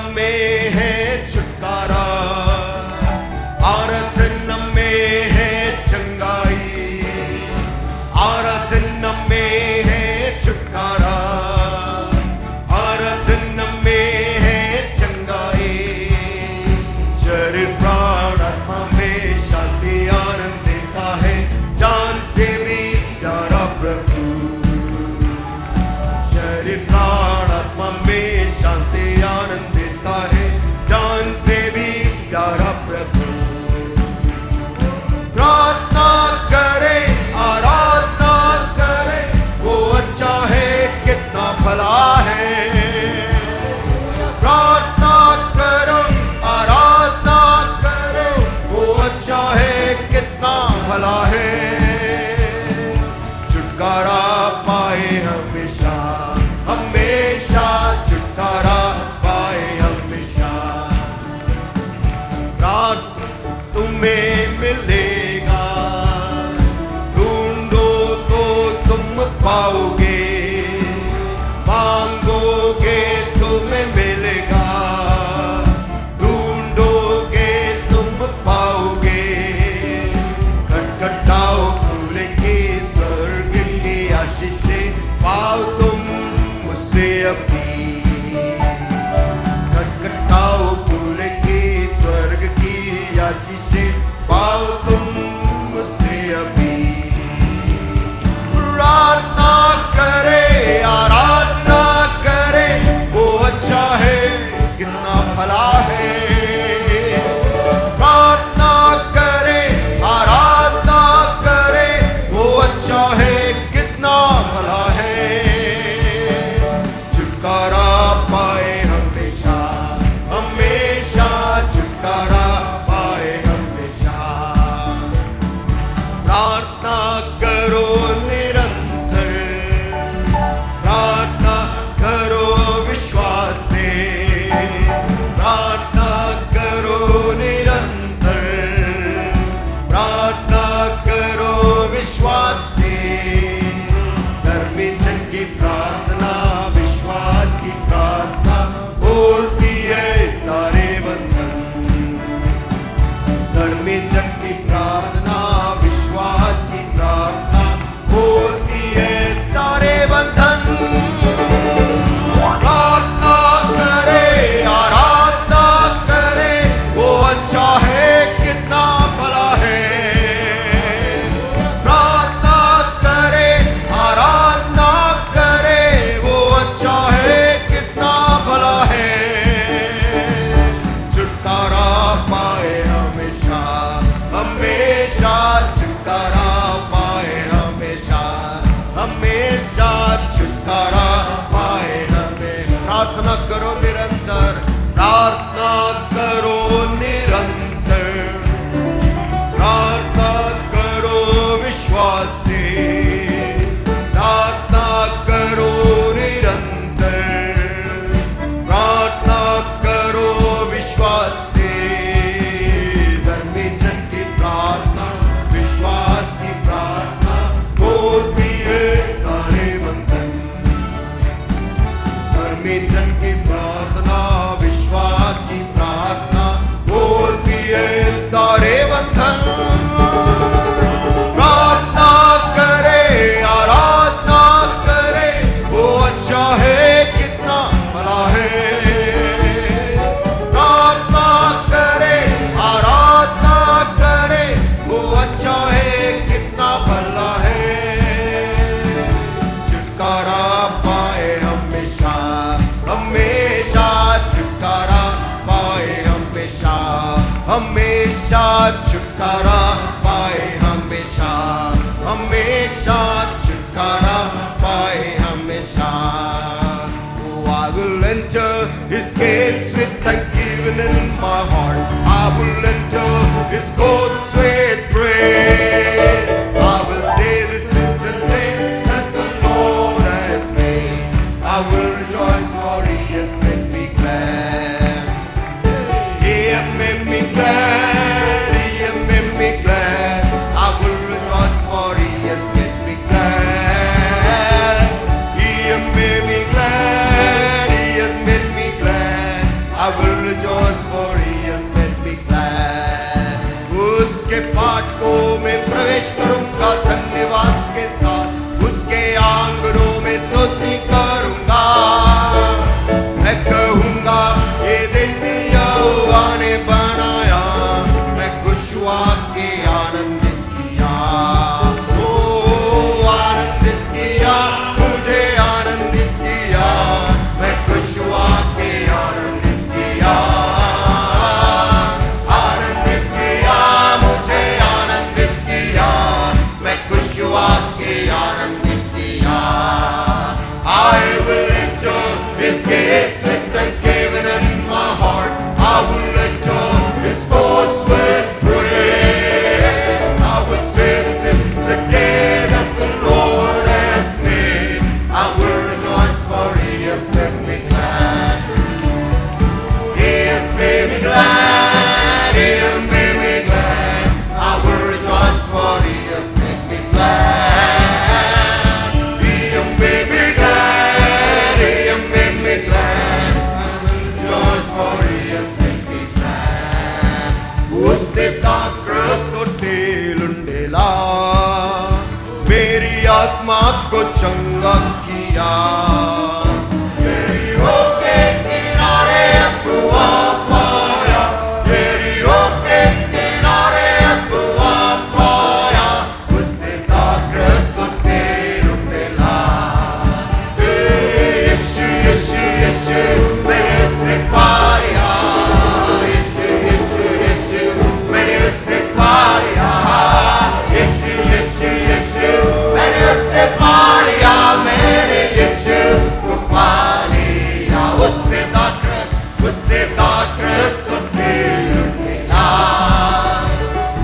में है छुटकारा, आराधना में है चंगाई, आराधना में है छुटकारा, आराधना में है चंगाई। शरीर प्राण आत्मा में शांति आनंद देता है, जान से भी प्यारा प्रभु। शरीर प्राण आत्मा में शांति आनंद देता है, जान से भी प्यारा प्रभु। प्रार्थना करे, आराधना करे, वो अच्छा है, कितना भला है। प्रार्थना करो, आराधना करो, वो अच्छा है, कितना भला है। छुटकारा पाए हमेशा, हमेशा छुटकारा पाए हमेशा। रात तुम्हें मिलेगा, ढूंढो तो तुम पाओगे, मांगोगे तुम्हें मिलेगा, ढूंढोगे तुम पाओगे। खटखटाओ खुलेगी स्वर्ग की आशीषें, पाओ तुम मुझसे अभी। खटखटाओ खुलेगी स्वर्ग की आशीषें, पाओ तुम मुझसे अभी। प्रार्थना करे, आराधना करे, वो अच्छा है, कितना भला है। प्रार्थना करे, आराधना करे, वो अच्छा है, कितना भला है। छुटकारा पाए हमेशा, हमेशा छुटकारा पाए हमेशा। प्रार्थना करो निरंतर, प्रार्थना करो विश्वास से, प्रार्थना करो निरंतर, प्रार्थना करो विश्वास से। धर्मी जन की प्रार्थना, विश्वास की प्रार्थना, बोलती है सारे बंधन। धर्मी जन की प्रार्थना, विश्वास की प्रार्थना, बोलती है सारे बंधन। प्रार्थना करे, आराधना करे, वो अच्छा है, कितना भला है। प्रार्थना करे, आराधना करे, वो अच्छा है, कितना भला है। छुटकारा पाए हमेशा, हमेशा छुटकारा पाए हमेशा, हमेशा छुटकारा पाए हमें। प्रार्थना करो निरंतर, प्रार्थना करो निरंतर, प्रार्थना करो विश्वास से, प्रार्थना करो निरंतर, प्रार्थना करो विश्वास से। धर्मी जन की प्रार्थना, विश्वास की प्रार्थना, बोलती है सारे बंधन। धर्मी जन की प्रार्थना, विश्वास की प्रार्थना, बोलती है सारे बंधन। प्रार्थना करे, आराधना करे, वो अच्छा है, कितना भला है। प्रार्थना करे, आराधना करे, वो अच्छा है, कितना भला है। छुटकारा पाए हमेशा, हमेशा छुटकारा पाए हमेशा, हमेशा छुटकारा पाए हमेशा, हमेशा छुटकारा पाए हमेशा। Oh, I will enter his gates with thanksgiving in my heart. I will enter his courts with praise. I will say this is the day that the Lord has made. I will rejoice for he has made me glad. He has made me glad. He has made me glad. I will rejoice for he has made me glad. He has made me glad. He has made me glad. I उसने ताक्रस्तुतेलुंडेला मेरी आत्मा को चंगा किया यरीहो के किनारे अगुआ पाया यरीहो के किनारे अगुआ पाया उसने ताक्रस्तुतेलुंडेला यीशु यीशु यीशु मैंने उसे पाया यीशु यीशु यीशु मैंने उसे पाया यीशु यीशु यीशु मैंने उसे पाया मैंने यीशु को पा लिया उसने ताक्रस्तुतेलुंडेला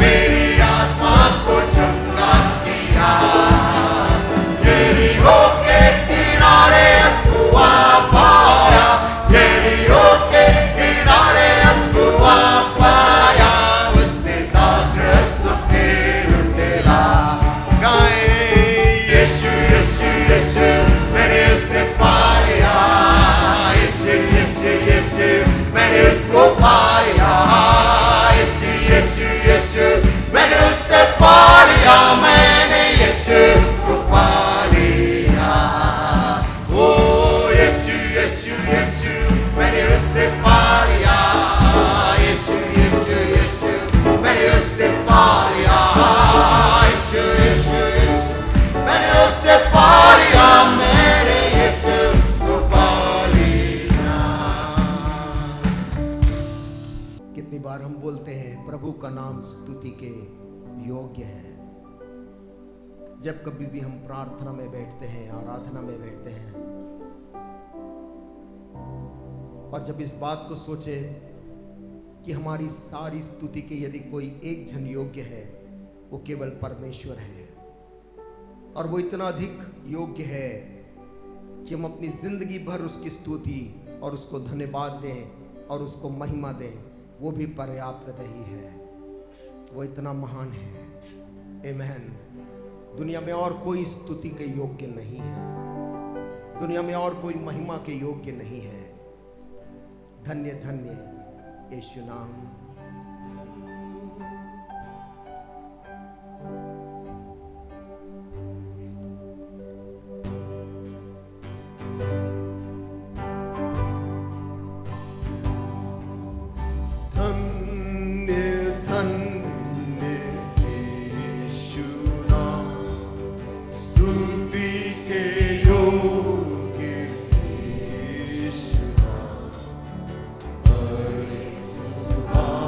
मेरी आत्मा को चंगा किया यरीहो के किनारे अगुआ पाया यरीहो के किनारे अगुआ पाया उसने ताक्रस्तुतेलुंडेला गाए यीशु यीशु यीशु मैंने उसे पाया यीशु यीशु यीशु मैंने उसको पाया यीशु यीशु यीशु मैंने उसे पाया मैंने यीशु को पा लिया ओ यीशु यीशु यीशु मैंने उसे पाया यीशु यीशु यीशु मैंने उसे पाया यीशु यीशु यीशु मैंने उसे पाया मैंने यीशु को पा लिया। कितनी बार हम बोलते हैं प्रभु का नाम स्तुति के योग्य है। जब कभी भी हम प्रार्थना में बैठते हैं आराधना में बैठते हैं और जब इस बात को सोचे कि हमारी सारी स्तुति के यदि कोई एक जन योग्य है वो केवल परमेश्वर है और वो इतना अधिक योग्य है कि हम अपनी जिंदगी भर उसकी स्तुति और उसको धन्यवाद दें और उसको महिमा दें वो भी पर्याप्त नहीं है। वो इतना महान है। आमेन। दुनिया में और कोई स्तुति के योग्य नहीं है, दुनिया में और कोई महिमा के योग्य नहीं है। धन्य धन्य यीशु नाम। धन्य धन्य यीशु नाम स्तुति के योग्य यीशु नाम हर सुबह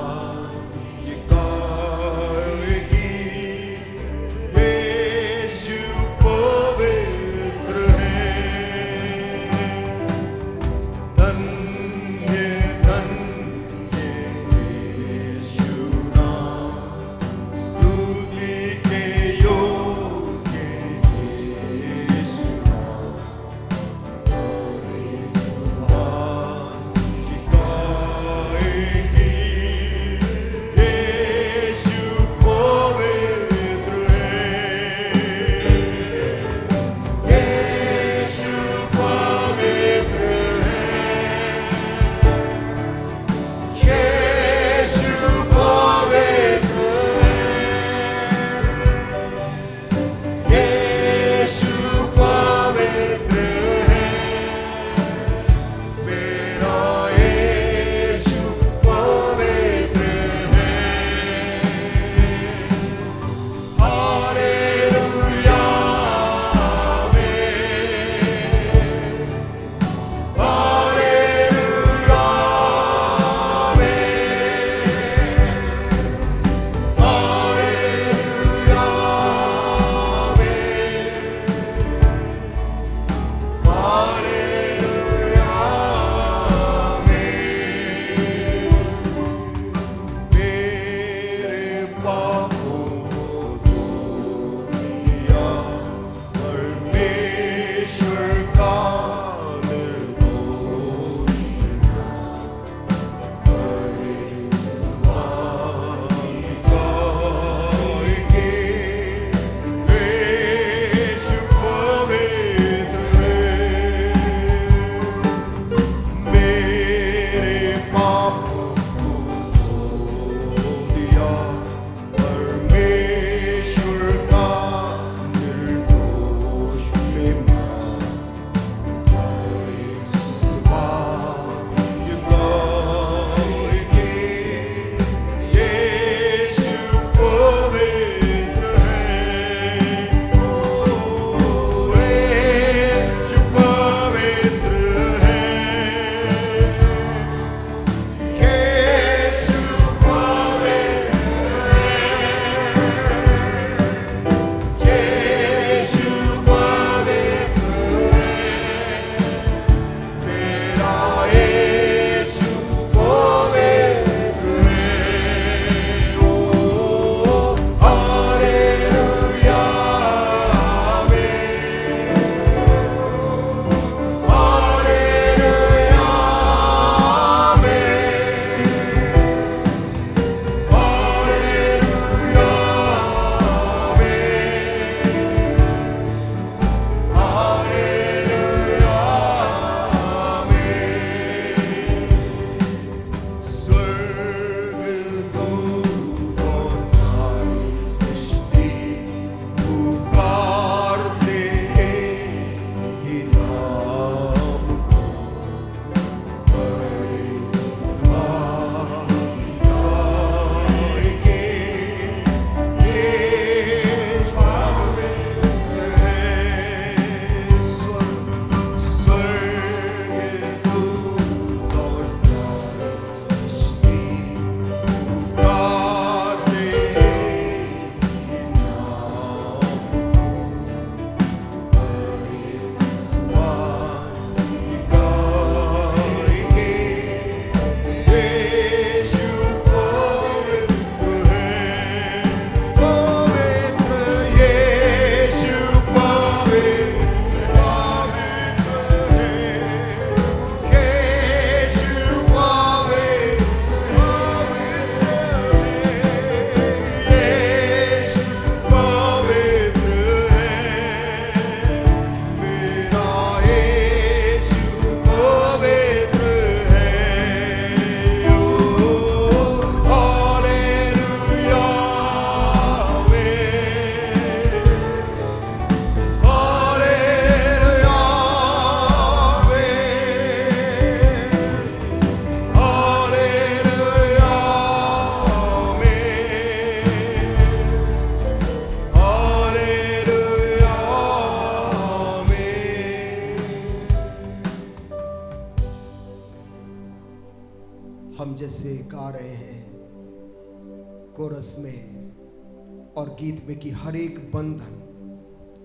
कोरस में और गीत में कि हर एक बंधन,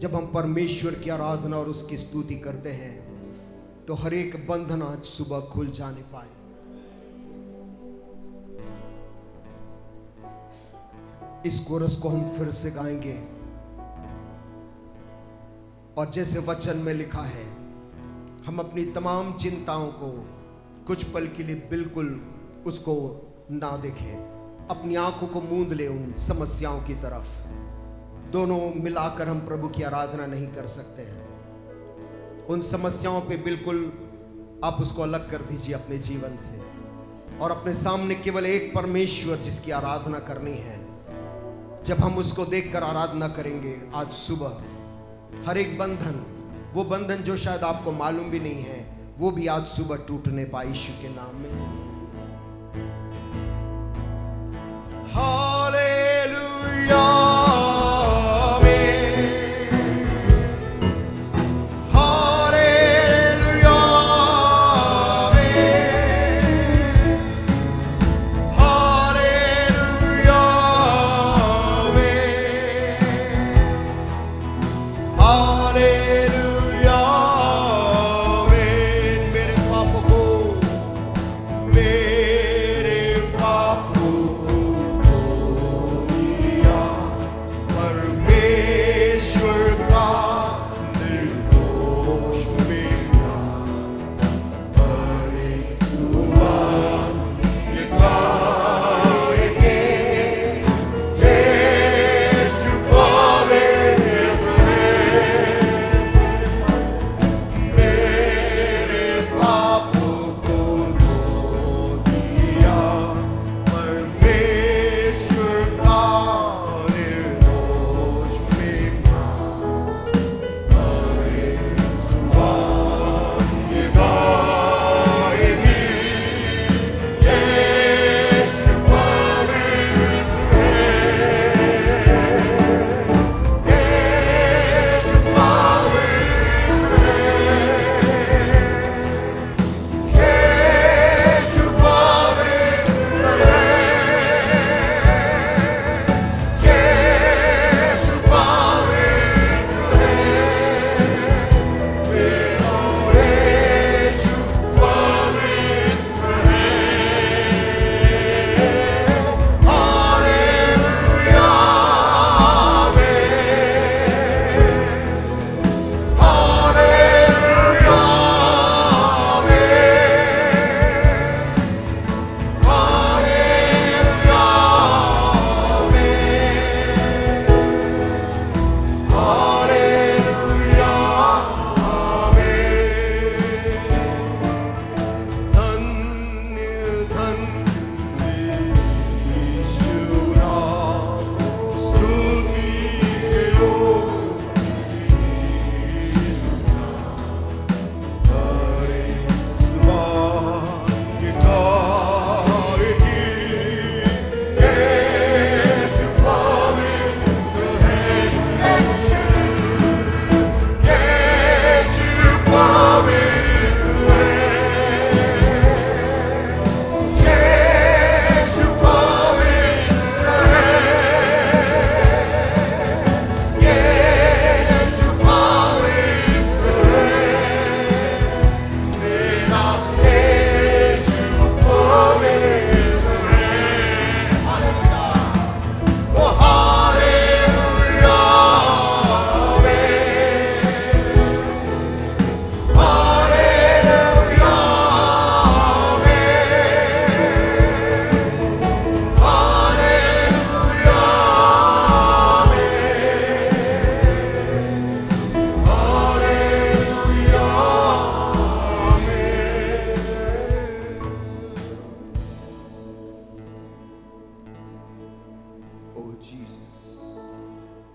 जब हम परमेश्वर की आराधना और उसकी स्तुति करते हैं तो हर एक बंधन आज सुबह खुल जाने पाए। इस कोरस को हम फिर से गाएंगे और जैसे वचन में लिखा है, हम अपनी तमाम चिंताओं को कुछ पल के लिए बिल्कुल उसको ना देखें, अपनी आंखों को मूंद ले उन समस्याओं की तरफ। दोनों मिलाकर हम प्रभु की आराधना नहीं कर सकते हैं। उन समस्याओं पे बिल्कुल आप उसको अलग कर दीजिए अपने जीवन से और अपने सामने केवल एक परमेश्वर जिसकी आराधना करनी है। जब हम उसको देखकर आराधना करेंगे आज सुबह, हर एक बंधन, वो बंधन जो शायद आपको मालूम भी नहीं है, वो भी आज सुबह टूटने पाए यीशु के नाम में। हालेलुया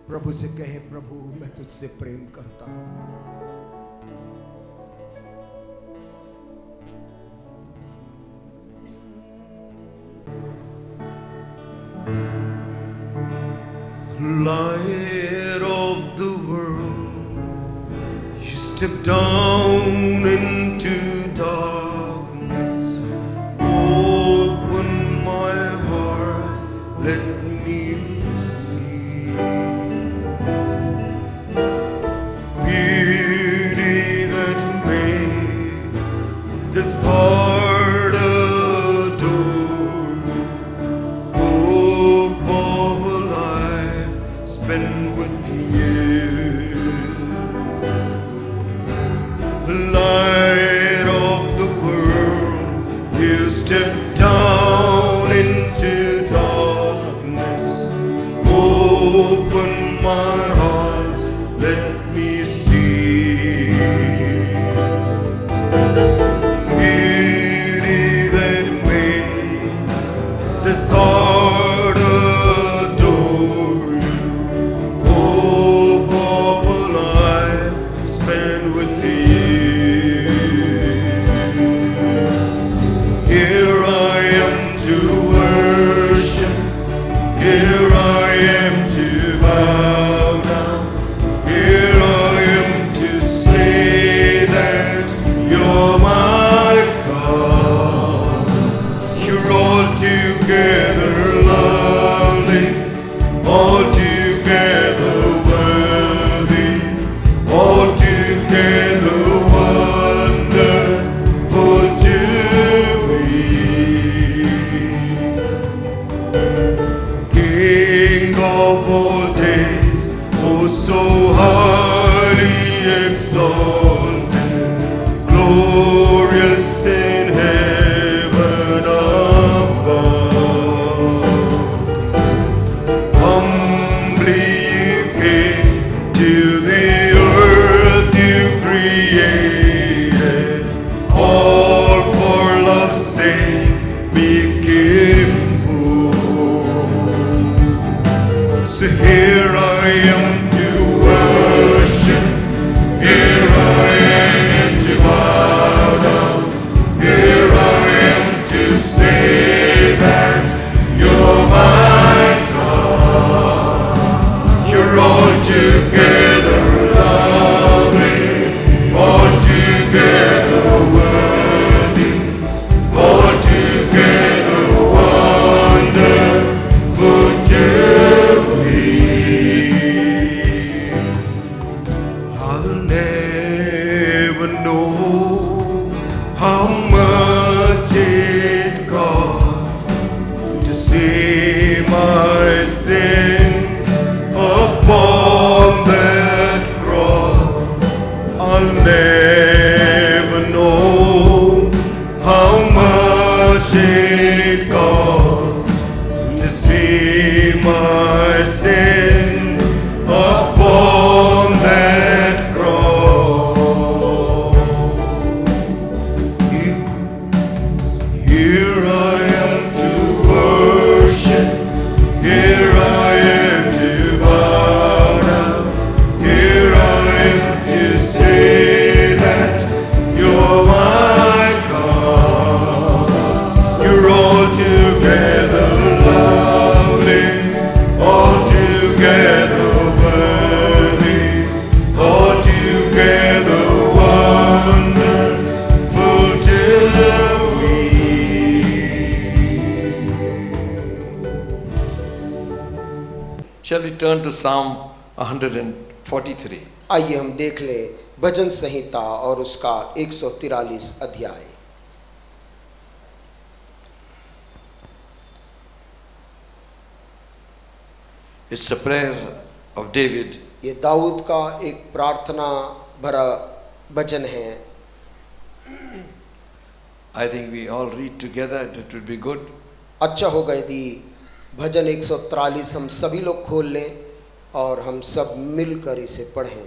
प्रभु से कहे, प्रभु मैं तुझसे प्रेम करता हूं। Light of the world, you step down into darkness. Open my heart, let me my heart, let me see. Beauty that made this heart adore you. Hope of a life spent with you. Here I am to worship. Here I am to bow down. Here I am to say that you're my God. You're altogether lovely, altogether worthy, altogether wonderful to me. King of all days, oh so highly exalted, glorious in heaven above. Humbly you came to the earth you created, all for love's sake became poor. So here I am to worship, here I am to bow down, here I am to say that you're my God. You're altogether lovely, altogether worthy, altogether wonderful to me. I'll never know how much it cost to see my sin upon that cross. I'll never know how much it cost to see my sin upon that cross. Here I am to worship, here I am to bow down, here I am to say that you're my God. You're altogether lovely, altogether worthy, altogether wonderful to me. Shall we turn to Psalm 143? आइए हम देख लें भजन संहिता और उसका 143 अध्याय। It's a prayer of David. ये दाऊद का एक प्रार्थना भरा भजन है। I think we all read together, it would be good. अच्छा होगा यदि भजन 143 हम सभी लोग खोल लें और हम सब मिलकर इसे पढ़ें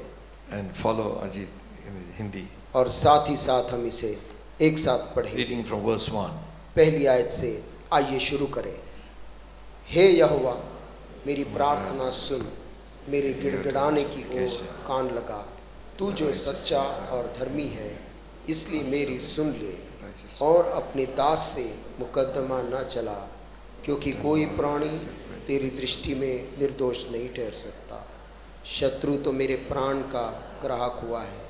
And follow Ajit in Hindi. और साथ ही साथ हम इसे एक साथ पढ़ें। Reading from verse 1. पहली आयत से आइए शुरू करें। हे यहोवा, मेरी प्रार्थना सुन, मेरे गिड़गिड़ाने की ओर कान लगा। तू जो सच्चा और धर्मी है, इसलिए मेरी सुन ले और अपने दास से मुकदमा न चला, क्योंकि कोई प्राणी तेरी दृष्टि में निर्दोष नहीं ठहर सकता। शत्रु तो मेरे प्राण का ग्राहक हुआ है,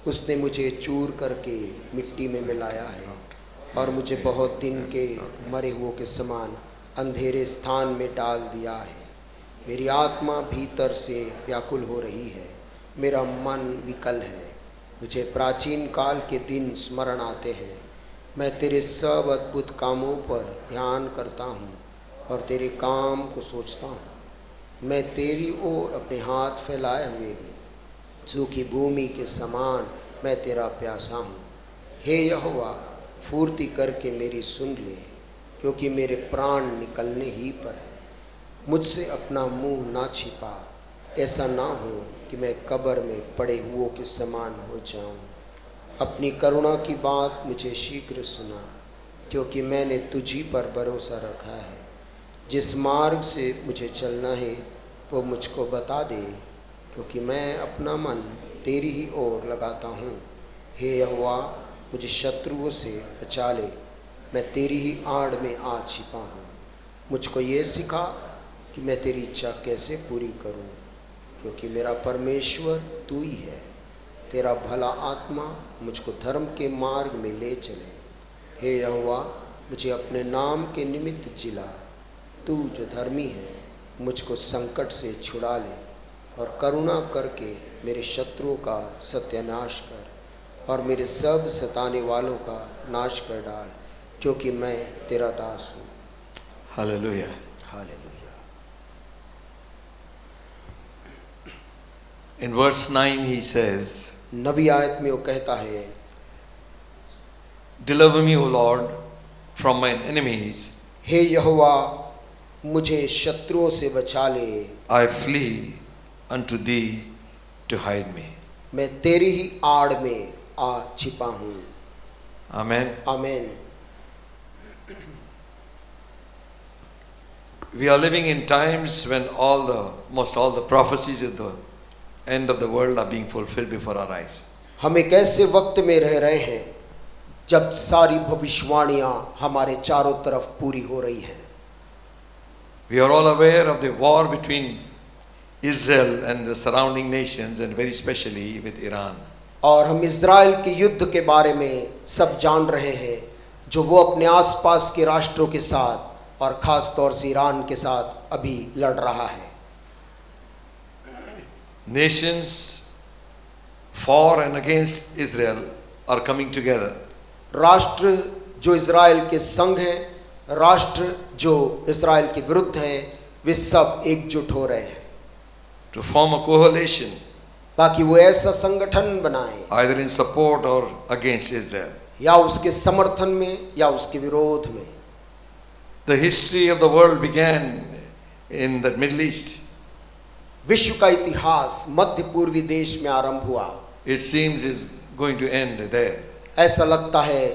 उसने मुझे चूर करके मिट्टी में मिलाया है और मुझे बहुत दिन के मरे हुओं के समान अंधेरे स्थान में डाल दिया है। मेरी आत्मा भीतर से व्याकुल हो रही है, मेरा मन विकल है। मुझे प्राचीन काल के दिन स्मरण आते हैं। मैं तेरे सब अद्भुत कामों पर ध्यान करता हूँ और तेरे काम को सोचता हूँ। मैं तेरी ओर अपने हाथ फैलाए हुए हूँ, सूखी भूमि के समान मैं तेरा प्यासा हूँ। हे यहोवा, फुर्ती करके मेरी सुन ले, क्योंकि मेरे प्राण निकलने ही पर है। मुझसे अपना मुंह ना छिपा, ऐसा ना हो कि मैं कब्र में पड़े हुओं के समान हो जाऊं। अपनी करुणा की बात मुझे शीघ्र सुना, क्योंकि मैंने तुझी पर भरोसा रखा है। जिस मार्ग से मुझे चलना है वो मुझको बता दे, क्योंकि मैं अपना मन तेरी ही ओर लगाता हूँ। हे यहोवा, मुझे शत्रुओं से बचा ले, मैं तेरी ही आड़ में आ छिपा हूँ। मुझको ये सिखा कि मैं तेरी इच्छा कैसे पूरी करूँ, क्योंकि मेरा परमेश्वर तू ही है। तेरा भला आत्मा मुझको धर्म के मार्ग में ले चले। हे यहोवा, मुझे अपने नाम के निमित्त जिला। तू जो धर्मी है मुझको संकट से छुड़ा ले, और करुणा करके मेरे शत्रुओं का सत्यानाश कर, और मेरे सब सताने वालों का नाश कर डाल, क्योंकि मैं तेरा दास हूँ। Hallelujah. Hallelujah. In verse 9 he says, 9वीं आयत में वो कहता है, Deliver me, O Lord, from mine enemies. हे यहोवा, मुझे शत्रुओं से बचा ले। I flee unto thee to hide me. मैं तेरी ही आड़ में आ छिपा हूँ। Amen. आमीन। We are living in times when most all the prophecies at the end of the world are being fulfilled before our eyes. हम एक ऐसे वक्त में रह रहे हैं जब सारी भविष्यवाणियां हमारे चारों तरफ पूरी हो रही हैं। We are all aware of the war between Israel and the surrounding nations, and very specially with Iran. और हम इज़राइल के युद्ध के बारे में सब जान रहे हैं, जो वो अपने आसपास के राष्ट्रों के साथ और ख़ास तौर से ईरान के साथ अभी लड़ रहा है। Nations for and against Israel are coming together. राष्ट्र जो इज़राइल के संग हैं, राष्ट्र जो इज़राइल के विरुद्ध हैं, वे सब एकजुट हो रहे हैं To form a coalition, ताकि वो ऐसा संगठन बनाएं, either in support or against Israel. या उसके समर्थन में या उसके विरोध में। The history of the world began in the Middle East. विश्व का इतिहास मध्य पूर्वी देश में आरंभ हुआ। It seems is going to end there. ऐसा लगता है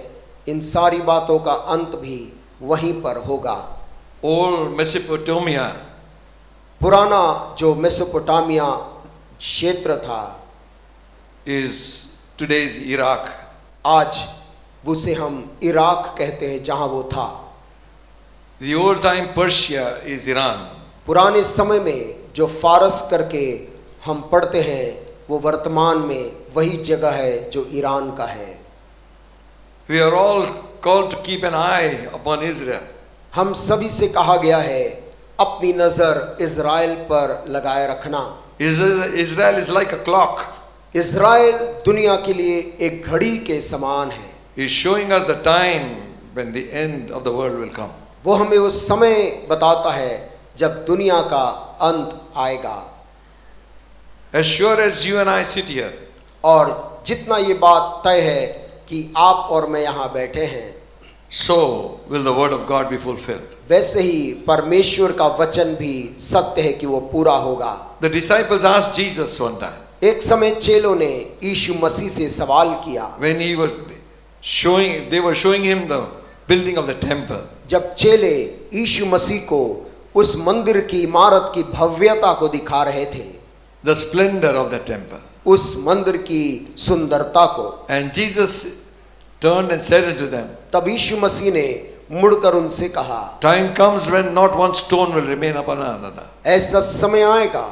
इन सारी बातों का अंत भी वहीं पर होगा। Old Mesopotamia पुराना जो मेसोपोटामिया क्षेत्र था is today's Iraq. आज उसे हम इराक कहते हैं, जहां वो था। The old time Persia is Iran. पुराने समय में जो फारस करके हम पढ़ते हैं, वो वर्तमान में वही जगह है जो ईरान का है। We are all called to keep an eye upon Israel. हम सभी से कहा गया है अपनी नजर इज़राइल पर लगाए रखना। Israel is like a clock. Israel दुनिया के लिए एक घड़ी के समान है। He is showing us the time when the end of the world will come. वो हमें वो समय बताता है जब दुनिया का अंत आएगा। As sure as you and I sit here, और जितना ये बात तय है कि आप और मैं यहाँ बैठे हैं, so will the word of God be fulfilled. वैसे ही परमेश्वर का वचन भी सत्य है कि वो पूरा होगा। The disciples asked Jesus one time, एक समय चेलों ने यीशु मसीह से सवाल किया, when they were showing him the building of the temple. जब चेले यीशु मसीह को उस मंदिर की इमारत की भव्यता को दिखा रहे थे, The splendor of the temple. उस मंदिर की सुंदरता को, And Jesus turned and said unto them, तब यीशु मसीह ने मुड़कर उनसे कहा, time comes when not one stone will remain upon another. ऐसा समय आएगा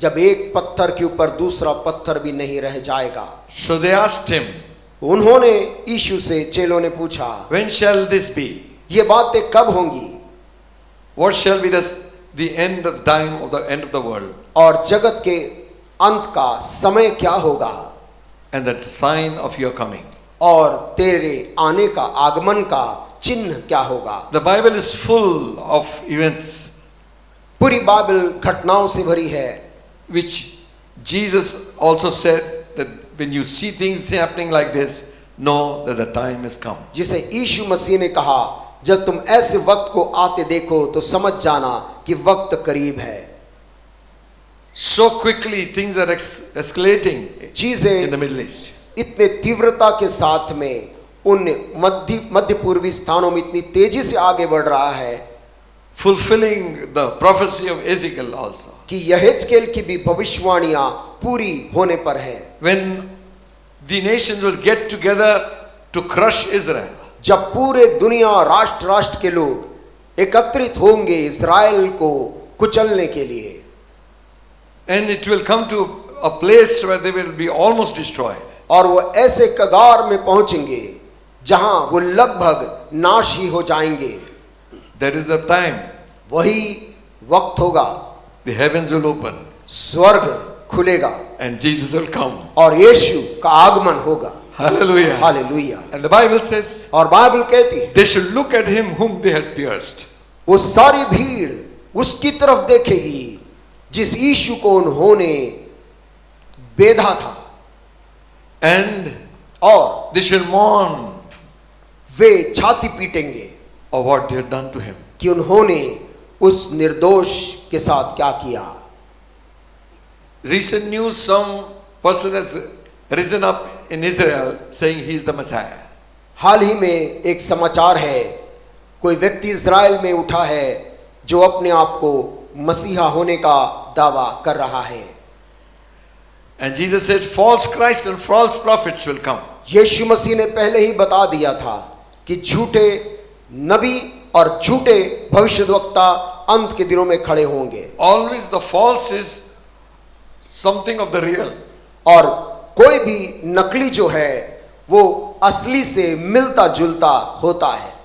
जब एक पत्थर के ऊपर दूसरा पत्थर भी नहीं रह जाएगा। So they asked him, उन्होंने यीशु से, चेलों ने पूछा, when shall this be? ये बातें कब होंगी? What shall be the end of time of the end of the world? और जगत के अंत का समय क्या होगा? And the sign of your coming. और तेरे आने का, आगमन का चिन्ह क्या होगा? The Bible is full of events पूरी बाइबल घटनाओं से भरी है, which Jesus also said that when you see things happening like this, know that the time has come. जिसे यीशु मसीह ने कहा, जब तुम ऐसे वक्त को आते देखो तो समझ जाना कि वक्त करीब है। So quickly things are escalating in the चीजें Middle East. इतने तीव्रता के साथ में उन मध्य पूर्वी स्थानों में इतनी तेजी से आगे बढ़ रहा है Fulfilling the prophecy of Ezekiel also. कि यहेजकेल की भी भविष्यवाणियां पूरी होने पर है। When the nations will get together to crush Israel. जब पूरे दुनिया राष्ट्र के लोग एकत्रित होंगे इज़राइल को कुचलने के लिए, And it will come to a place where they will be almost destroyed. और वो ऐसे कगार में पहुंचेंगे जहां वो लगभग नाश ही हो जाएंगे। That is the time वही वक्त होगा, the heavens will open स्वर्ग खुलेगा and Jesus will come. और यीशु का आगमन होगा। Hallelujah. Hallelujah. And the Bible says और बाइबल कहती है they should look at him whom they had pierced. वो सारी भीड़ उसकी तरफ देखेगी जिस यीशु को उन्होंने बेधा था, And और they shall mourn वे छाती पीटेंगे of what they had done to him. कि उन्होंने उस निर्दोष के साथ क्या किया। Recent news, some person has risen up in Israel saying he is the Messiah. हाल ही में एक समाचार है, कोई व्यक्ति इज़राइल में उठा है जो अपने आप को मसीहा होने का दावा कर रहा है। And Jesus said false Christ and false prophets will come. यीशु मसीह ने पहले ही बता दिया था कि झूठे नबी और झूठे भविष्यद्वक्ता अंत के दिनों में खड़े होंगे। Always the false is something of the real. और कोई भी नकली जो है वो असली से मिलता जुलता होता है।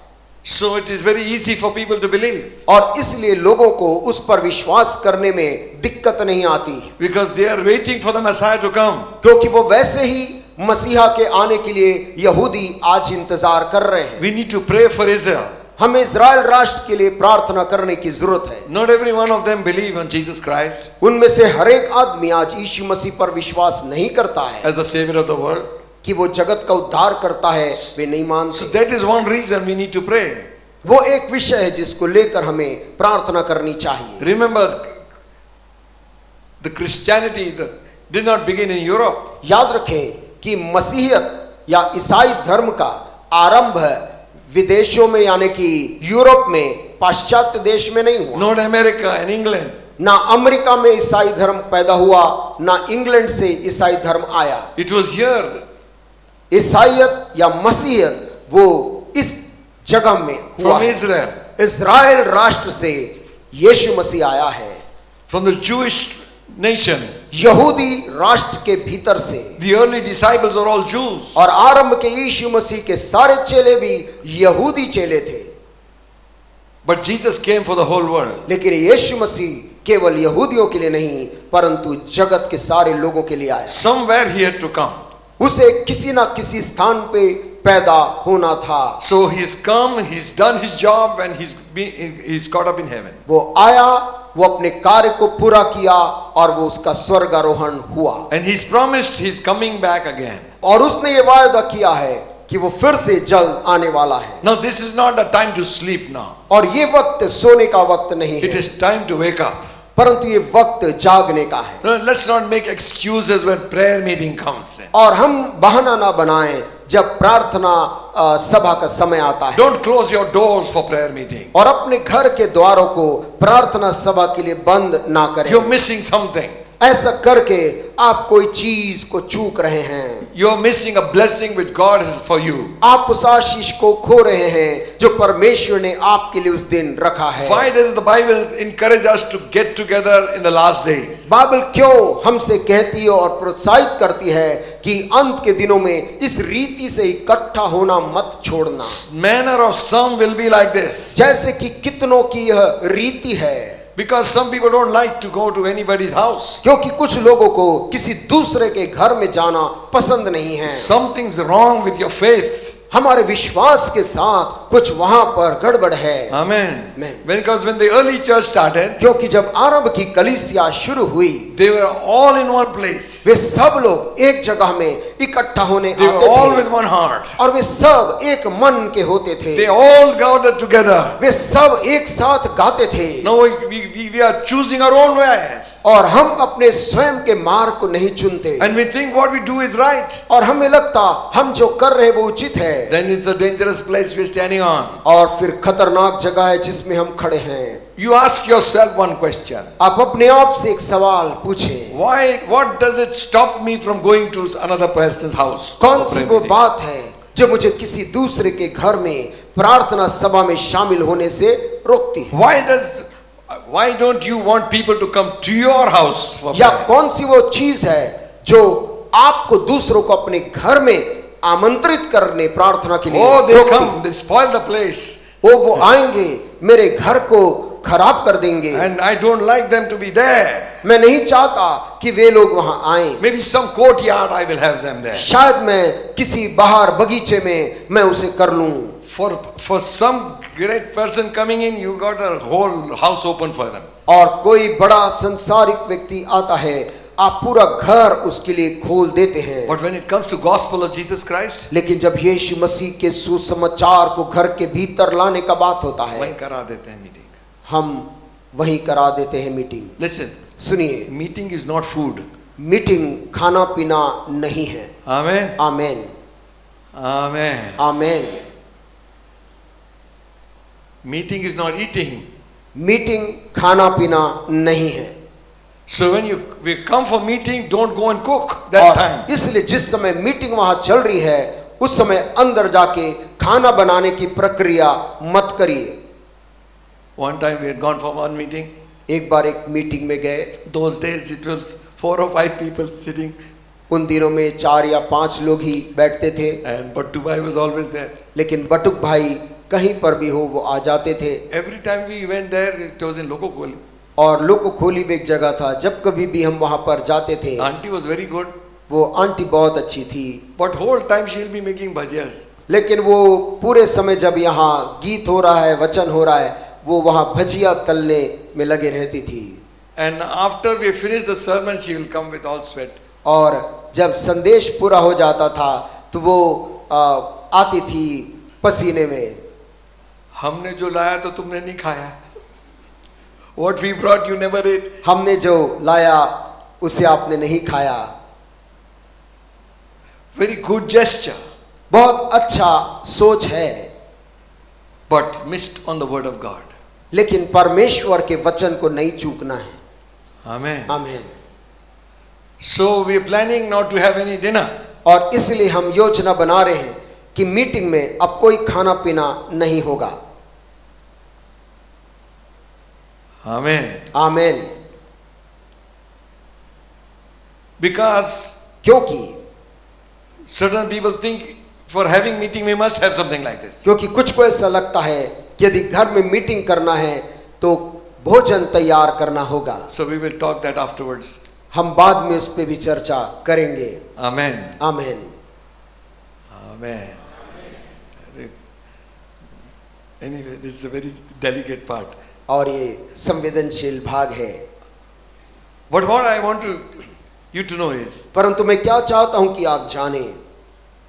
So it is very easy for people to believe और इसलिए लोगों को उस पर विश्वास करने में दिक्कत नहीं आती, because they are waiting for the Messiah to come. क्योंकि वो वैसे ही मसीहा के आने के लिए यहूदी आज इंतजार कर रहे हैं। We need to pray for Israel. हमें इज़राइल राष्ट्र के लिए प्रार्थना करने की जरूरत है। Not every one of them believe on Jesus Christ उनमें से हर एक आदमी आज यीशु मसीह पर विश्वास नहीं करता है as the Savior of the world. कि वो जगत का उद्धार करता है, वे नहीं So मानते। that is one reason we need to pray. वो एक विषय है जिसको लेकर हमें प्रार्थना करनी चाहिए। Remember, the Christianity did not begin in Europe. याद रखें कि मसीहियत या ईसाई धर्म का आरंभ विदेशों में यानी कि यूरोप में, पाश्चात्य देश में नहीं हुआ। Not America and England. ना अमेरिका में ईसाई धर्म पैदा हुआ, ना इंग्लैंड से ईसाई धर्म आया। It was here. ईसाईयत या मसीहियत वो इस जगह में हुआ From है। Israel. इज़राइल राष्ट्र से यीशु मसीह आया है, From the Jewish nation. यहूदी राष्ट्र के भीतर से। The early disciples are all Jews. और आरंभ के यीशु मसीह के सारे चेले भी यहूदी चेले थे, But Jesus came for the whole world. लेकिन यीशु मसीह केवल यहूदियों के लिए नहीं परंतु जगत के सारे लोगों के लिए आया। Somewhere he had to come. उसे किसी ना किसी स्थान पे पैदा होना था। So he's come, he's done his job, and he's caught up in heaven. वो आया, वो अपने कार्य को पूरा किया और वो उसका स्वर्गारोहण हुआ। And he's promised he's coming back again. और उसने ये वायदा किया है कि वो फिर से जल्द आने वाला है। Now this is not the time to sleep now. और ये वक्त सोने का वक्त नहीं It है, is time to wake up. परंतु ये वक्त जागने का है। No, let's not make excuses when prayer meeting comes in. और हम बहाना ना बनाएं जब प्रार्थना सभा का समय आता है। Don't close your doors for prayer meeting. और अपने घर के द्वारों को प्रार्थना सभा के लिए बंद ना करें। You're missing something. ऐसा करके आप कोई चीज को चूक रहे हैं। You're missing a blessing which God has for you. आप उस आशीष को खो रहे हैं जो परमेश्वर ने आपके लिए उस दिन रखा है। Why does the Bible encourage us to get together in the last days? Bible क्यों हमसे कहती है और प्रोत्साहित करती है कि अंत के दिनों में इस रीति से इकट्ठा होना मत छोड़ना। Manner of some will be like this. जैसे कि कितनों की यह रीति है, Because some people don't like to go to anybody's house. क्योंकि कुछ लोगों को किसी दूसरे के घर में जाना पसंद नहीं है। Something's wrong with your faith. हमारे विश्वास के साथ कुछ वहां पर गड़बड़ है। Amen. Amen. Because when the early church started, क्योंकि जब आरंभ की कलीसिया शुरू हुई, they were all in one place. वे सब लोग एक जगह में इकट्ठा होने They were आते all थे with one heart. और वे सब एक मन के होते थे। They all gathered together. वे सब एक साथ गाते थे। Now we are choosing our own ways. और हम अपने स्वयं के मार्ग को नहीं चुनते And we think what we do is right. और हमें लगता हम जो कर रहे वो उचित है। Then it's a dangerous place we're standing on. और फिर खतरनाक जगह है जिसमें हम खड़े हैं। You ask yourself one question. आप अपने आप से एक सवाल पूछें, What does it stop me from going to another person's house? कौन सी वो बात है जो मुझे किसी दूसरे के घर में प्रार्थना सभा में शामिल होने से रोकती है? Why don't you want people to come to your house for या prayer? कौन सी वो चीज है जो आपको दूसरों को अपने घर में आमंत्रित करने प्रार्थना के लिए Oh, they रोकती? come, they spoil the place. वो आएंगे, मेरे घर को खराब कर देंगे, And I don't like them to be there. मैं नहीं चाहता कि वे लोग वहां आएं। Maybe some courtyard I will have them there. शायद मैं किसी बाहर बगीचे में मैं उसे कर लूं। For some great person coming in, you got the whole house open for them. और कोई बड़ा संसारिक व्यक्ति आता है, आप पूरा घर उसके लिए खोल देते हैं। But when it comes to gospel of Jesus Christ, लेकिन जब यीशु मसीह के सुसमाचार को घर के भीतर लाने का बात होता है, वहीं करा देते हैं मीटिंग। हम वहीं करा देते हैं मीटिंग। Listen, सुनिए, meeting is not food. Meeting खाना पीना नहीं है। Amen. Amen, Amen. Amen. Meeting is not eating. Meeting खाना पीना नहीं है। So when we come for meeting, don't go and cook that time. और इसलिए जिस समय मीटिंग वहां चल रही है, उस समय अंदर जाके खाना बनाने की प्रक्रिया मत करिए। One time we had gone for one meeting. एक बार एक मीटिंग में गए। Those days it was 4 or 5 people sitting, उन दिनों में 4 या 5 लोग ही बैठते थे, and Battu Bhai was always there. लेकिन बटुक भाई कहीं पर भी हो वो आ जाते थे। Every time we went there, it was in Lokokoli. और लोको खोली भी एक जगह था, जब कभी भी हम वहां पर जाते थे। Auntie was very good, वो आंटी बहुत अच्छी थी, but whole time she will be making bhajiyas. लेकिन वो पूरे समय जब यहाँ गीत हो रहा है, वचन हो रहा है, वो वहां भजिया तलने में लगे रहती थी। And after we finish the sermon, she will come with all sweat. और जब संदेश पूरा हो जाता था तो वो आती थी पसीने में। हमने जो लाया तो तुमने नहीं खाया. What we brought you never ate. हमने जो लाया उसे आपने नहीं खाया। Very good gesture, बहुत अच्छा सोच है, but missed on the word of God. लेकिन परमेश्वर के वचन को नहीं चूकना है। Amen. आमीन। So we are planning not to have any dinner. और इसलिए हम योजना बना रहे हैं कि मीटिंग में अब कोई खाना पीना नहीं होगा। Amen. आमीन। Because क्योंकि certain people think for having meeting we must have something like this. क्योंकि कुछ को ऐसा लगता है कि यदि घर में मीटिंग करना है तो भोजन तैयार करना होगा। So we will talk that afterwards. हम बाद में उस पर भी चर्चा करेंगे। Amen. आमीन। Amen. Anyway, this is a very delicate part. और ये संवेदनशील भाग है। But what I want you to know is, परंतु मैं क्या चाहता हूं कि आप जाने,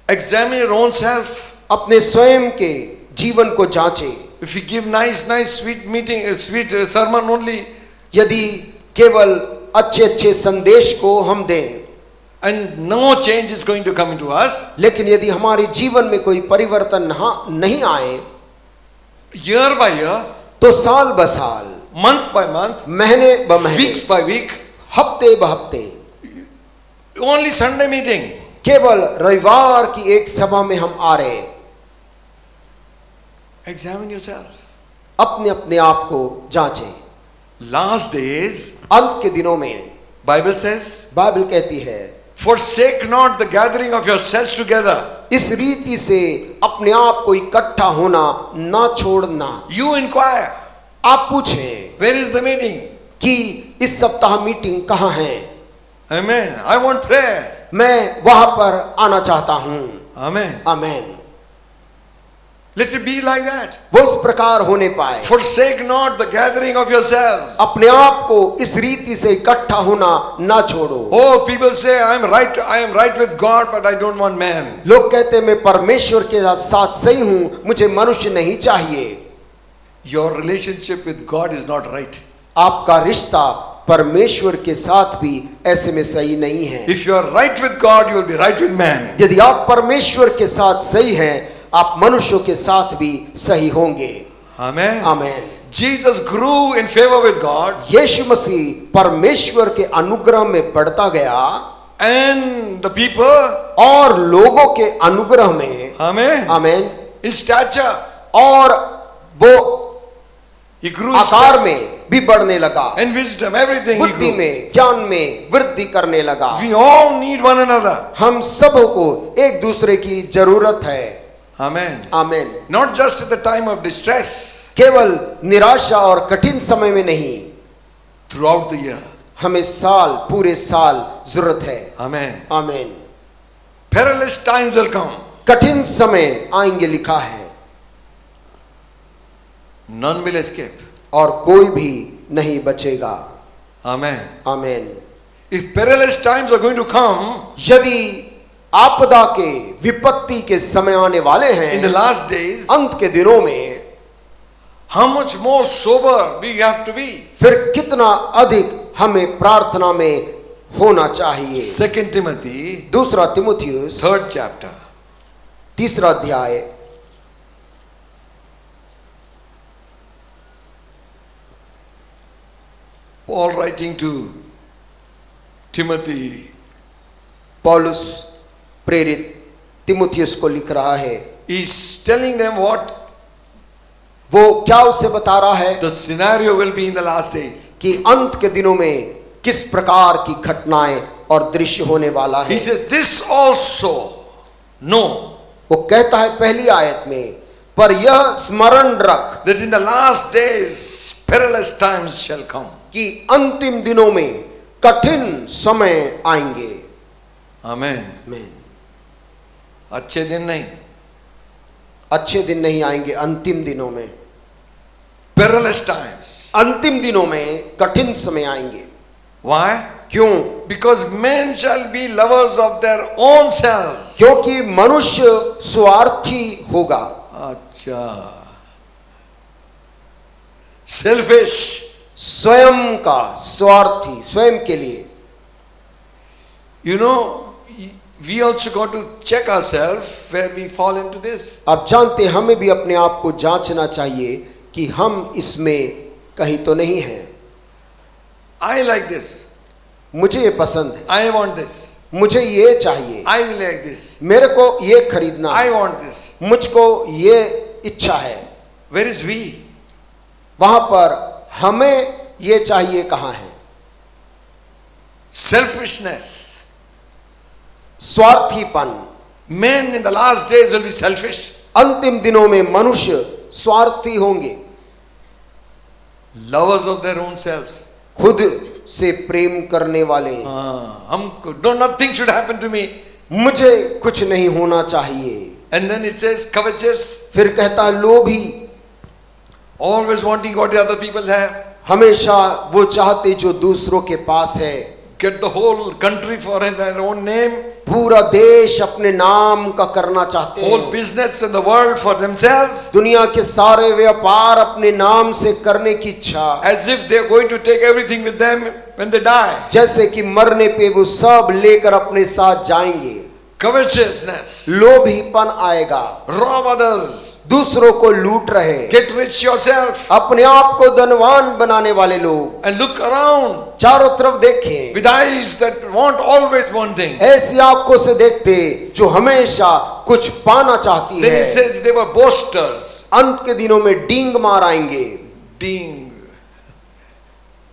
examine your own self. अपने स्वयं के जीवन को जांचें। If you give nice sweet meeting, sweet sermon only, यदि केवल अच्छे संदेश को हम दें, and no change is going to come into us, लेकिन यदि हमारे जीवन में कोई परिवर्तन नहीं आए, year by year, तो साल ब साल, month by month, महीने ब महीने, weeks by week, हफ्ते ब हफ्ते, only Sunday meeting, केवल रविवार की एक सभा में हम आ रहे। examine yourself. अपने अपने आप को जांचें। Last days, अंत के दिनों में Bible says, बाइबल कहती है, forsake not the gathering of yourselves together. इस रीति से अपने आप को इकट्ठा होना ना छोड़ना। You inquire, आप पूछें where is the meeting? कि इस सप्ताह मीटिंग कहाँ है? Amen. I want prayer. मैं वहां पर आना चाहता हूं। Amen. आमीन। Let it be like that. वो इस प्रकार होने पाए। Forsake not the gathering of yourselves. अपने आप को इस रीति से इकट्ठा होना ना छोड़ो। Oh, people say I am right with God, but I don't want man. लोग कहते मैं परमेश्वर के साथ सही हूं, मुझे मनुष्य नहीं चाहिए। Your relationship with God is not right. आपका रिश्ता परमेश्वर के साथ भी ऐसे में सही नहीं है। If you are right with God, you will be right with man. यदि आप परमेश्वर के साथ सही हैं, आप मनुष्यों के साथ भी सही होंगे। Amen. Amen. Jesus grew in favor with God, यीशु मसीह परमेश्वर के अनुग्रह में बढ़ता गया and the people, और लोगों के अनुग्रह में, amen, आमेन, in stature. और वो He grew आकार में भी बढ़ने लगा, and wisdom, everything he बुद्धि grew. में, ज्ञान में वृद्धि करने लगा। We all need one another. हम सबों को एक दूसरे की जरूरत है। Amen. Amen. Not just at the time of distress, केवल निराशा और कठिन समय में नहीं, throughout the year. हमें साल पूरे साल जरूरत है। Amen. Amen. Perilous times will come. कठिन समय आएंगे लिखा है, None will escape. और कोई भी नहीं बचेगा। Amen. Amen. If perilous times are going to come यदि आपदा के विपत्ति के समय आने वाले in the हैं last days, अंत के दिनों में, how much more sober we have to be. फिर कितना अधिक हमें प्रार्थना में होना चाहिए। 2 Timothy, दूसरा तिमुथियुस 3rd chapter. तीसरा अध्याय, Paul writing to Timothy, पौलुस प्रेरित तिमुथियुस को लिख रहा है। is telling them what वो क्या उसे बता रहा है the scenario will be in the last days. कि अंत के दिनों में किस प्रकार की घटनाएं और दृश्य होने वाला है। He said, this also know वो कहता है पहली आयत में, पर यह स्मरण रख that in the last days perilous times shall come. कि अंतिम दिनों में कठिन समय आएंगे। Amen. आमीन। अच्छे दिन नहीं, अच्छे दिन नहीं आएंगे, अंतिम दिनों में, perilous times. अंतिम दिनों में कठिन समय आएंगे। Why? क्यों? Because men shall be lovers of their own selves. क्योंकि मनुष्य स्वार्थी होगा। अच्छा, selfish. स्वयं का स्वार्थी, स्वयं के लिए। You know, we also got to check ourselves where we fall into this. आप जानते हैं, हमें भी अपने आप को जांचना चाहिए कि हम इसमें कहीं तो नहीं हैं। I like this. मुझे ये पसंद है, I want this. मुझे ये चाहिए, I like this. मेरे को ये खरीदना I है, want this. मुझको ये इच्छा है। Where is we? वहां पर हमें ये चाहिए कहाँ है? Selfishness. स्वार्थीपन। Men in the last days will be selfish. अंतिम दिनों में मनुष्य स्वार्थी होंगे, Lovers of their own selves. खुद से प्रेम करने वाले। हमको nothing should happen to me. मुझे कुछ नहीं होना चाहिए। And then it says covetous, फिर कहता है लोभी, always wanting what the other people have. हमेशा वो चाहते जो दूसरों के पास है। Get the whole country for their own name. पूरा देश अपने नाम का करना चाहते Whole हैं। business in the world for themselves. दुनिया के सारे व्यापार अपने नाम से करने की इच्छा, As if they are going to take everything with them when they die. जैसे कि मरने पे वो सब लेकर अपने साथ जाएंगे। Covetousness. लोभीपन आएगा, Rob others. दूसरों को लूट रहे, Get rich yourself. अपने आप को धनवान बनाने वाले लोग। And look around चारों तरफ देखें, with eyes that want always wanting. ऐसी आंखों से देखते जो हमेशा कुछ पाना चाहती Then है। it says they were boasters. अंत के दिनों में डींग मार आएंगे। Ding.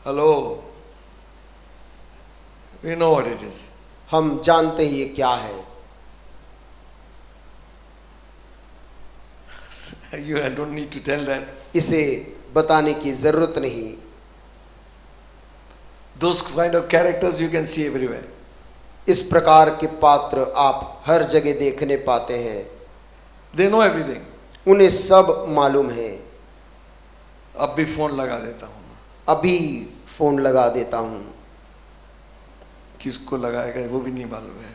Hello. We know what it is. हम जानते हैं ये क्या है। I don't need to tell that. इसे बताने की जरूरत नहीं। Those kind of characters you can see everywhere. इस प्रकार के पात्र आप हर जगह देखने पाते हैं। They know everything. उन्हें सब मालूम है। अब भी फोन लगा देता हूँ। अभी फोन लगा देता हूं। किसको लगाएगा वो भी नहीं मालूम है।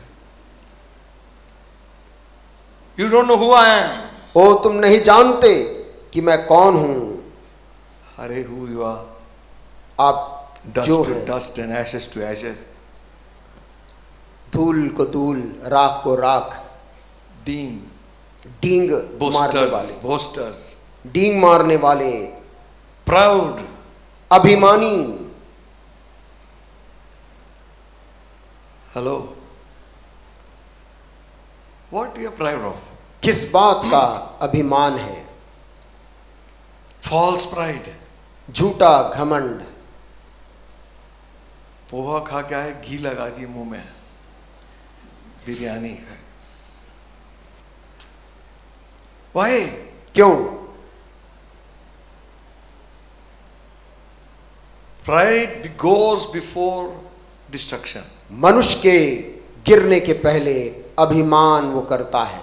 You don't know who I am. ओ तुम नहीं जानते कि मैं कौन हूं। अरे हु यू आर। आप डस्ट जो टू है, dust and ashes to ashes. धूल को धूल, राख को राख। डींग डींग मारने वाले, बोस्टर्स, डींग मारने वाले, प्राउड, अभिमानी। Hello, what you are proud of? किस बात का अभिमान है? False pride. झूठा घमंड। पोहा खा के आए, घी लगा दिए मुंह में, बिरयानी है। वाई? क्यों? Pride goes before destruction. मनुष्य के गिरने के पहले अभिमान वो करता है।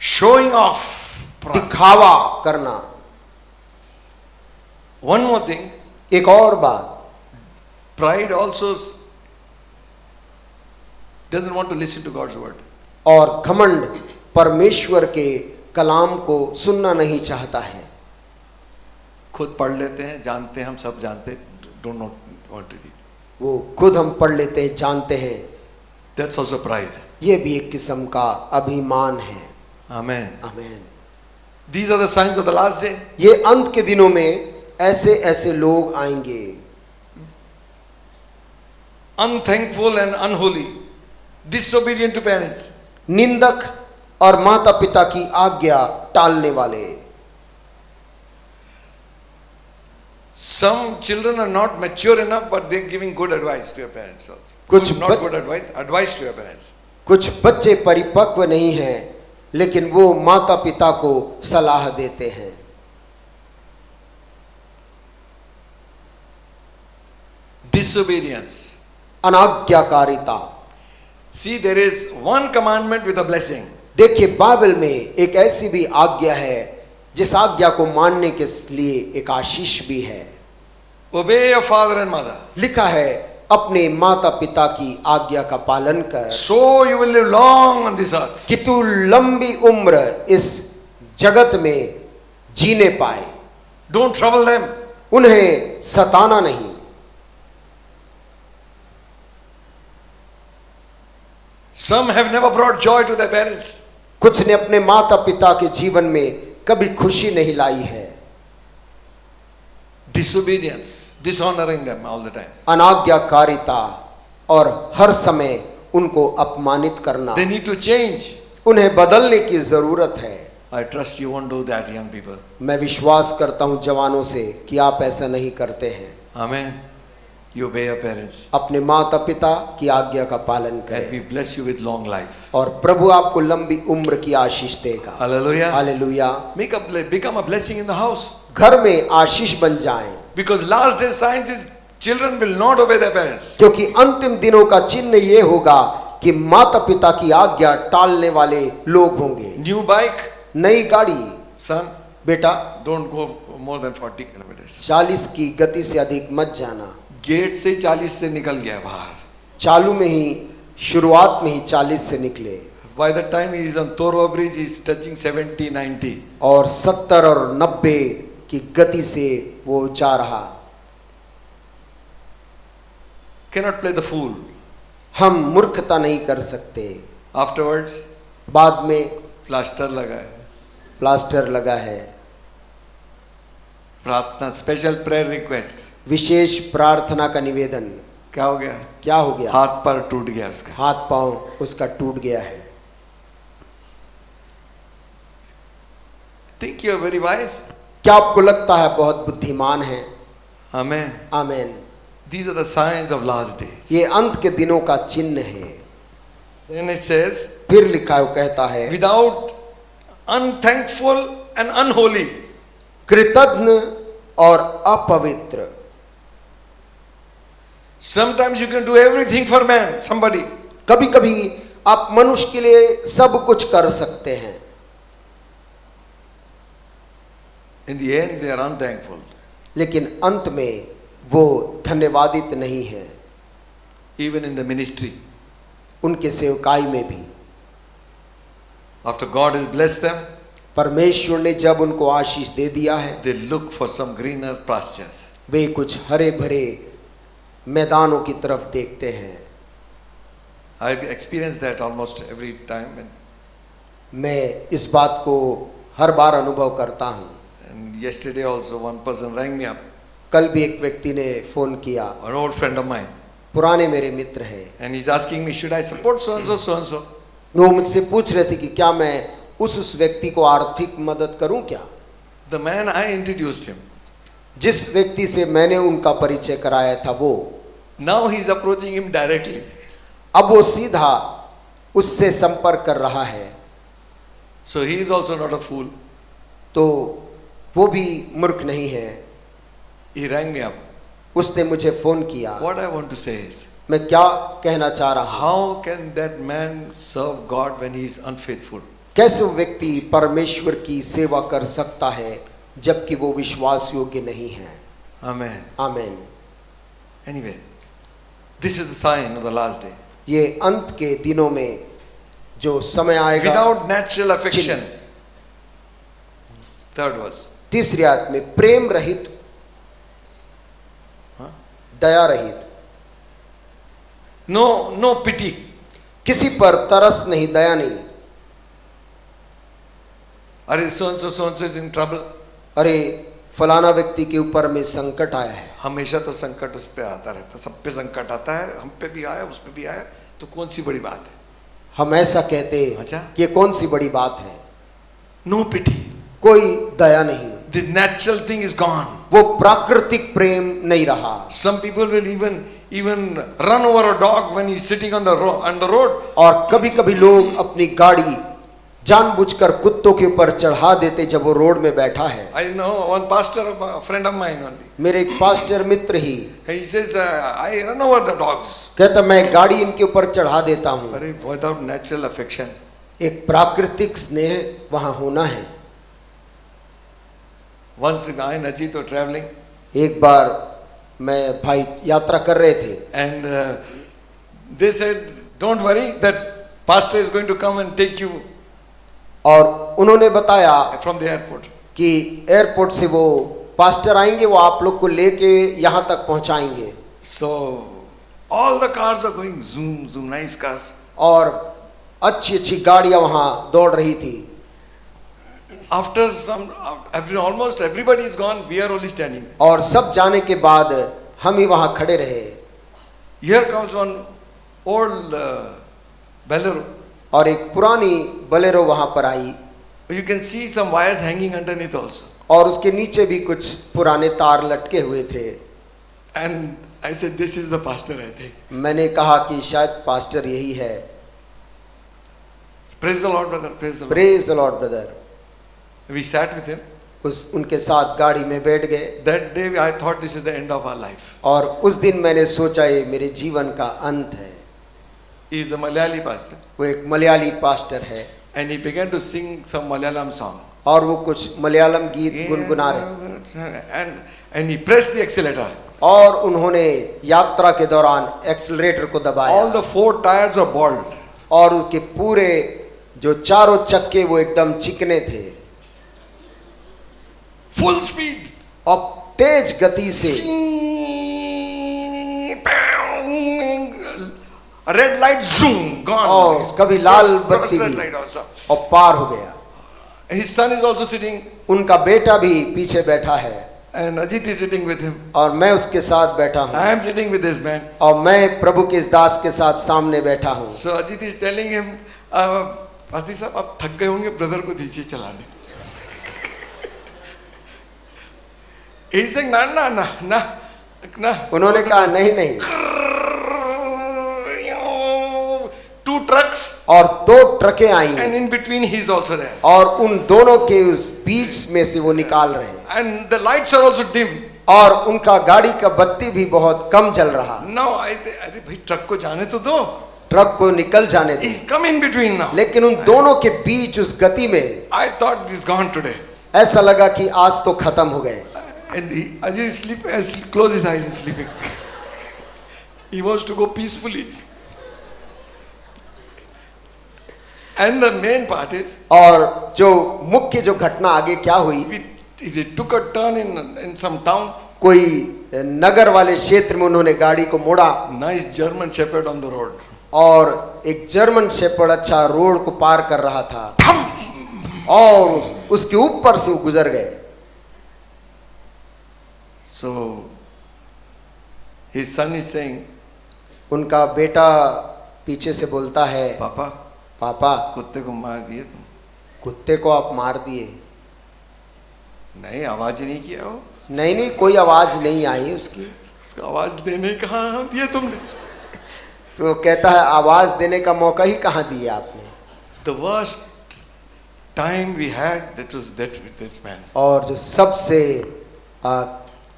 शोइंग ऑफ, दिखावा करना। वन मोर थिंग, एक और बात, pride also doesn't want to listen to God's word. और घमंड परमेश्वर के कलाम को सुनना नहीं चाहता है। खुद पढ़ लेते हैं, जानते हैं, हम सब जानते, don't want to read. वो खुद हम पढ़ लेते हैं, जानते हैं। That's also pride. ये भी एक किस्म का अभिमान है। Amen. आमीन। These are the signs of the last day. ये अंत के दिनों में ऐसे ऐसे लोग आएंगे, Unthankful and unholy, disobedient to parents. निंदक और माता पिता की आज्ञा टालने वाले। Some children are not mature enough, but they're giving good advice to your parents also. कुछ not good advice, advice to your parents. कुछ बच्चे परिपक्व नहीं हैं, लेकिन वो माता पिता को सलाह देते हैं। Disobedience. अनाज्ञाकारिता। See, there is one commandment with a blessing. देखिए, बाइबल में एक ऐसी भी आज्ञा है जिस आज्ञा को मानने के लिए एक आशीष भी है। Obey your father and mother. लिखा है, अपने माता पिता की आज्ञा का पालन कर, So you will live long on this earth. कि तू लंबी उम्र इस जगत में जीने पाए। Don't trouble them. उन्हें सताना नहीं। Some have never brought joy to their parents. कुछ ने अपने माता पिता के जीवन में कभी खुशी नहीं लाई है। Disobedience, dishonoring them all the time. अनाज्ञाकारिता और हर समय उनको अपमानित करना। They need to change. उन्हें बदलने की जरूरत है। I trust you won't do that, young people. मैं विश्वास करता हूं जवानों से कि आप ऐसा नहीं करते हैं। Amen. You obey your parents. अपने माता पिता की आज्ञा का पालन And करें, we bless you with long life. और प्रभु आपको लंबी उम्र की आशीष देगा। Hallelujah. Hallelujah. Become a blessing in the house. घर में आशीष बन जाएं, Because last day signs is children will not obey their parents. क्योंकि अंतिम दिनों का चिन्ह ये होगा कि माता पिता की आज्ञा टालने वाले लोग होंगे। New bike, नई गाड़ी, son, बेटा don't go more than 40 kilometers. 40 की गति से अधिक मत जाना। गेट से 40 से निकल गया बाहर. चालू में ही, शुरुआत में ही 40 से निकले, By the time he is on Torwa Bridge, he is touching 70, 90. और 70 और 90 की गति से वो जा रहा। Cannot play the fool. हम मूर्खता नहीं कर सकते। Afterwards, बाद में plaster लगा है. प्लास्टर लगा है। प्रार्थना, स्पेशल प्रेयर रिक्वेस्ट. विशेष प्रार्थना का निवेदन। क्या हो गया? क्या हो गया? हाथ पर टूट गया उसका. हाथ पांव उसका टूट गया है। Think you are very wise. क्या आपको लगता है बहुत बुद्धिमान है? Amen. आमीन। These are the signs of last days. ये अंत के दिनों का चिन्ह है। Then it says, फिर लिखा है, वो कहता है, without unthankful and unholy. कृतज्ञ और अपवित्र। Sometimes you can do everything for man, somebody. कभी कभी आप मनुष्य के लिए सब कुछ कर सकते हैं, In the end, they are unthankful. लेकिन अंत में वो धन्यवादित नहीं है, Even in the ministry, उनके सेवकाई में भी। after God has blessed them, परमेश्वर ने जब उनको आशीष दे दिया है, they look for some greener pastures. वे कुछ हरे भरे मैदानों की तरफ देखते हैं। I experience that almost every time. मैं इस बात को हर बार अनुभव करता हूँ। And yesterday also one person rang me up, कल भी एक व्यक्ति ने फोन किया, an old friend of mine, पुराने मेरे मित्र हैं, and he's asking me, should I support so and so, so and so? वो मुझसे पूछ रहे थे कि क्या मैं उस व्यक्ति को आर्थिक मदद करूं क्या। The man I introduced him, जिस व्यक्ति से मैंने उनका परिचय कराया था वो now he's approaching him directly. अब वो सीधा उससे संपर्क कर रहा है। So he is also not a fool. तो वो भी मूर्ख नहीं है। He rang me up. उसने मुझे फोन किया। What I want to say is, मैं क्या कहना चाह रहा हूँ, how can that man serve God when he is unfaithful? कैसे वो व्यक्ति परमेश्वर की सेवा कर सकता है जबकि वो विश्वास योग्य नहीं है। Amen. आमीन। Anyway, this is the sign of the last day. ये अंत के दिनों में जो समय आएगा, Without natural affection. Third verse. तीसरी आयत में प्रेम रहित, Huh? दया रहित, No pity. किसी पर तरस नहीं, दया नहीं। Are so and so is in trouble. अरे फलाना व्यक्ति के ऊपर में संकट आया है। हमेशा तो संकट उस पे आता रहता, सब पे संकट आता है, हम पे भी आया, उस पे भी आया, तो कौन सी बड़ी बात है? हम ऐसा कहते अच्छा? कि ये कौन सी बड़ी बात है। No pity. कोई दया नहीं, The natural thing is gone. वो प्राकृतिक प्रेम नहीं रहा। Some people will even run over a dog when he's sitting on the road. और कभी कभी लोग अपनी गाड़ी जानबूझकर कुत्तों के ऊपर चढ़ा देते जब वो रोड में बैठा है। I know one pastor, a friend of mine only. मेरे एक pastor Mitra he He says, I run over the dogs. कहता मैं गाड़ी इनके ऊपर चढ़ा देता हूँ। अरे without natural affection. एक प्राकृतिक स्नेह वहां होना है। Once I and Ajit were traveling, एक बार मैं भाई यात्रा कर रहे थे and they said, don't worry, that pastor is going to come and take you और उन्होंने बताया from the airport. कि एयरपोर्ट से वो पास्टर आएंगे, वो आप लोग को लेके यहाँ तक पहुँचाएंगे। So all the cars are going zoom, zoom, nice cars. और अच्छी अच्छी गाड़ियाँ वहाँ दौड़ रही थी। After almost everybody is gone, we are only standing. और सब जाने के बाद हम ही वहाँ खड़े रहे। Here comes one old Bolero. और एक पुरानी बलेरो वहाँ पर आई You can see some wires hanging underneath also. और उसके नीचे भी कुछ पुराने तार लटके हुए थे। And I said, this is the pastor, I think. मैंने कहा कि शायद पास्टर यही है। Praise the Lord, brother. Praise the Lord. Praise the Lord brother. We sat with him. उनके साथ गाड़ी में बैठ गए। That day I thought this is the end of our life. और उस दिन मैंने सोचा ये मेरे जीवन का अंत है। He is a Malayali pastor. वो एक मलयाली पास्टर है And he began to sing some Malayalam song. और वो कुछ मलयालम गीत गुनगुना रहे And he pressed the accelerator. और उन्होंने यात्रा के दौरान एक्सीलरेटर को दबाया। All the 4 tires are bald. और उसके पूरे जो चारों चक्के वो एकदम चिकने थे। Full speed. और तेज गति से Red light, zoom, gone. और कभी लाल बत्ती red भी light also. और पार हो गया। His son is also sitting, उनका बेटा भी पीछे बैठा है and Ajit is sitting with him. और मैं उसके साथ बैठा हूँ I am sitting with this man. और मैं प्रभु के इस दास के साथ सामने बैठा हूँ। So Ajit is telling him, pastor साहब आप थक गए होंगे, ब्रदर को दीजिए चलाने। He is saying, ना। उन्होंने कहा नहीं नहीं। 2 trucks. और 2 ट्रकें आई And in between he is also there. और उन दोनों के उस बीच में से वो निकाल रहे हैं And the lights are also dim. और उनका गाड़ी का बत्ती भी बहुत कम जल रहा। Now अरे भाई ट्रक को जाने तो दो। ट्रक को निकल जाने दो। He's come in between now. लेकिन उन दोनों के बीच उस गति में I thought he's gone today. ऐसा लगा कि आज तो खत्म हो गए। And Ajay is sleeping, has closed his eyes and sleeping. He wants to go peacefully. And the main part is, और जो मुख्य जो घटना आगे क्या हुई, they took a turn in some town. कोई नगर वाले क्षेत्र में उन्होंने गाड़ी को मोड़ा, Nice German shepherd on the road. और एक जर्मन शेपर्ड अच्छा रोड को पार कर रहा था और उसके ऊपर से वो गुजर गए। So his son is saying, उनका बेटा पीछे से बोलता है, पापा पापा कुत्ते को मार दिए तुम? कुत्ते को आप मार दिए? नहीं, आवाज ही नहीं किया हो। नहीं नहीं, कोई आवाज नहीं आई उसकी। उसका आवाज देने कहाँ दिए तुमने? तो कहता है आवाज देने का मौका ही कहाँ दिया आपने? The worst time we had, that was that with that man. और जो सबसे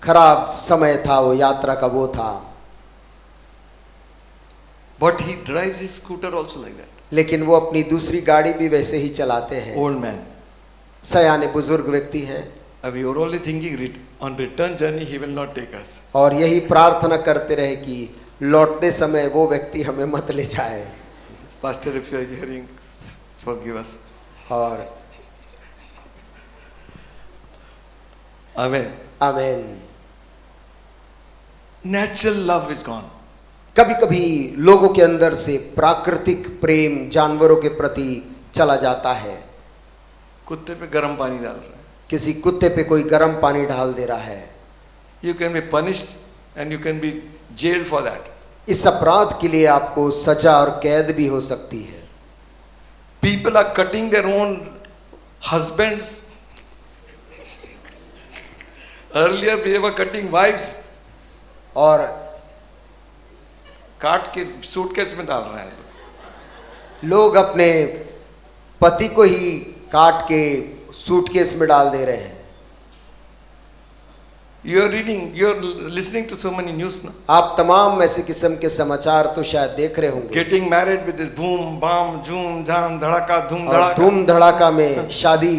खराब समय था वो यात्रा का वो था। But he drives his scooter also like that. लेकिन वो अपनी दूसरी गाड़ी भी वैसे ही चलाते हैं। Old man. सयाने बुजुर्ग व्यक्ति हैं। We were only thinking on return journey he will not take us. और यही प्रार्थना करते रहे कि लौटते समय वो व्यक्ति हमें मत ले जाए। Pastor, if you are hearing, forgive us. और Amen. Amen. Natural love is gone. कभी कभी लोगों के अंदर से प्राकृतिक प्रेम जानवरों के प्रति चला जाता है। कुत्ते पे गर्म पानी डाल रहा है। किसी कुत्ते पे कोई गर्म पानी डाल दे रहा है। You can be punished and you can be jailed for that. इस अपराध के लिए आपको सजा और कैद भी हो सकती है। People are cutting their own husbands. Earlier they were cutting wives. और काट के सूटकेस में डाल रहे हैं। लोग अपने पति को ही काट के सूटकेस में डाल दे रहे हैं। You are reading, you are listening to so many news now. आप तमाम ऐसे किस्म के समाचार तो शायद देख रहे होंगे। Getting married with this boom, bam, zoom, jam, धड़ाका, धूम और धड़ाका. धूम धड़ाका में शादी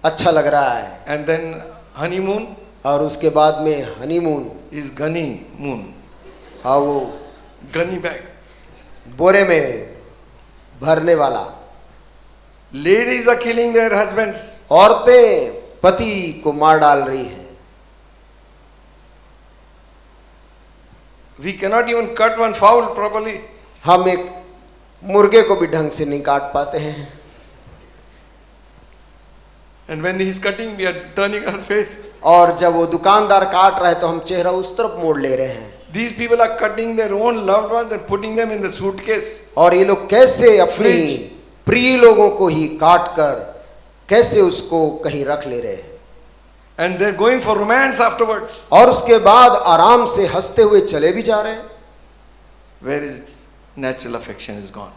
अच्छा लग रहा है। And then honeymoon और उसके बाद में हनीमून is gunny moon. हाँ, वो Gunny bag. बोरे में भरने वाला। Ladies are killing their husbands. औरतें पति को मार डाल रही हैं। We cannot even cut one fowl properly. हम एक मुर्गे को भी ढंग से नहीं काट पाते हैं। And when he is cutting, we are turning our face. और जब वो दुकानदार काट रहा है तो हम चेहरा उस तरफ मोड़ ले रहे हैं। These people are cutting their own loved ones and putting them in the suitcase. और ये लोग कैसे अपनी Fridge. प्रिय लोगों को ही काट कर कैसे उसको कहीं रख ले रहे हैं। And they're going for romance afterwards. और उसके बाद आराम से हंसते हुए चले भी जा रहे हैं। Where is natural affection is gone.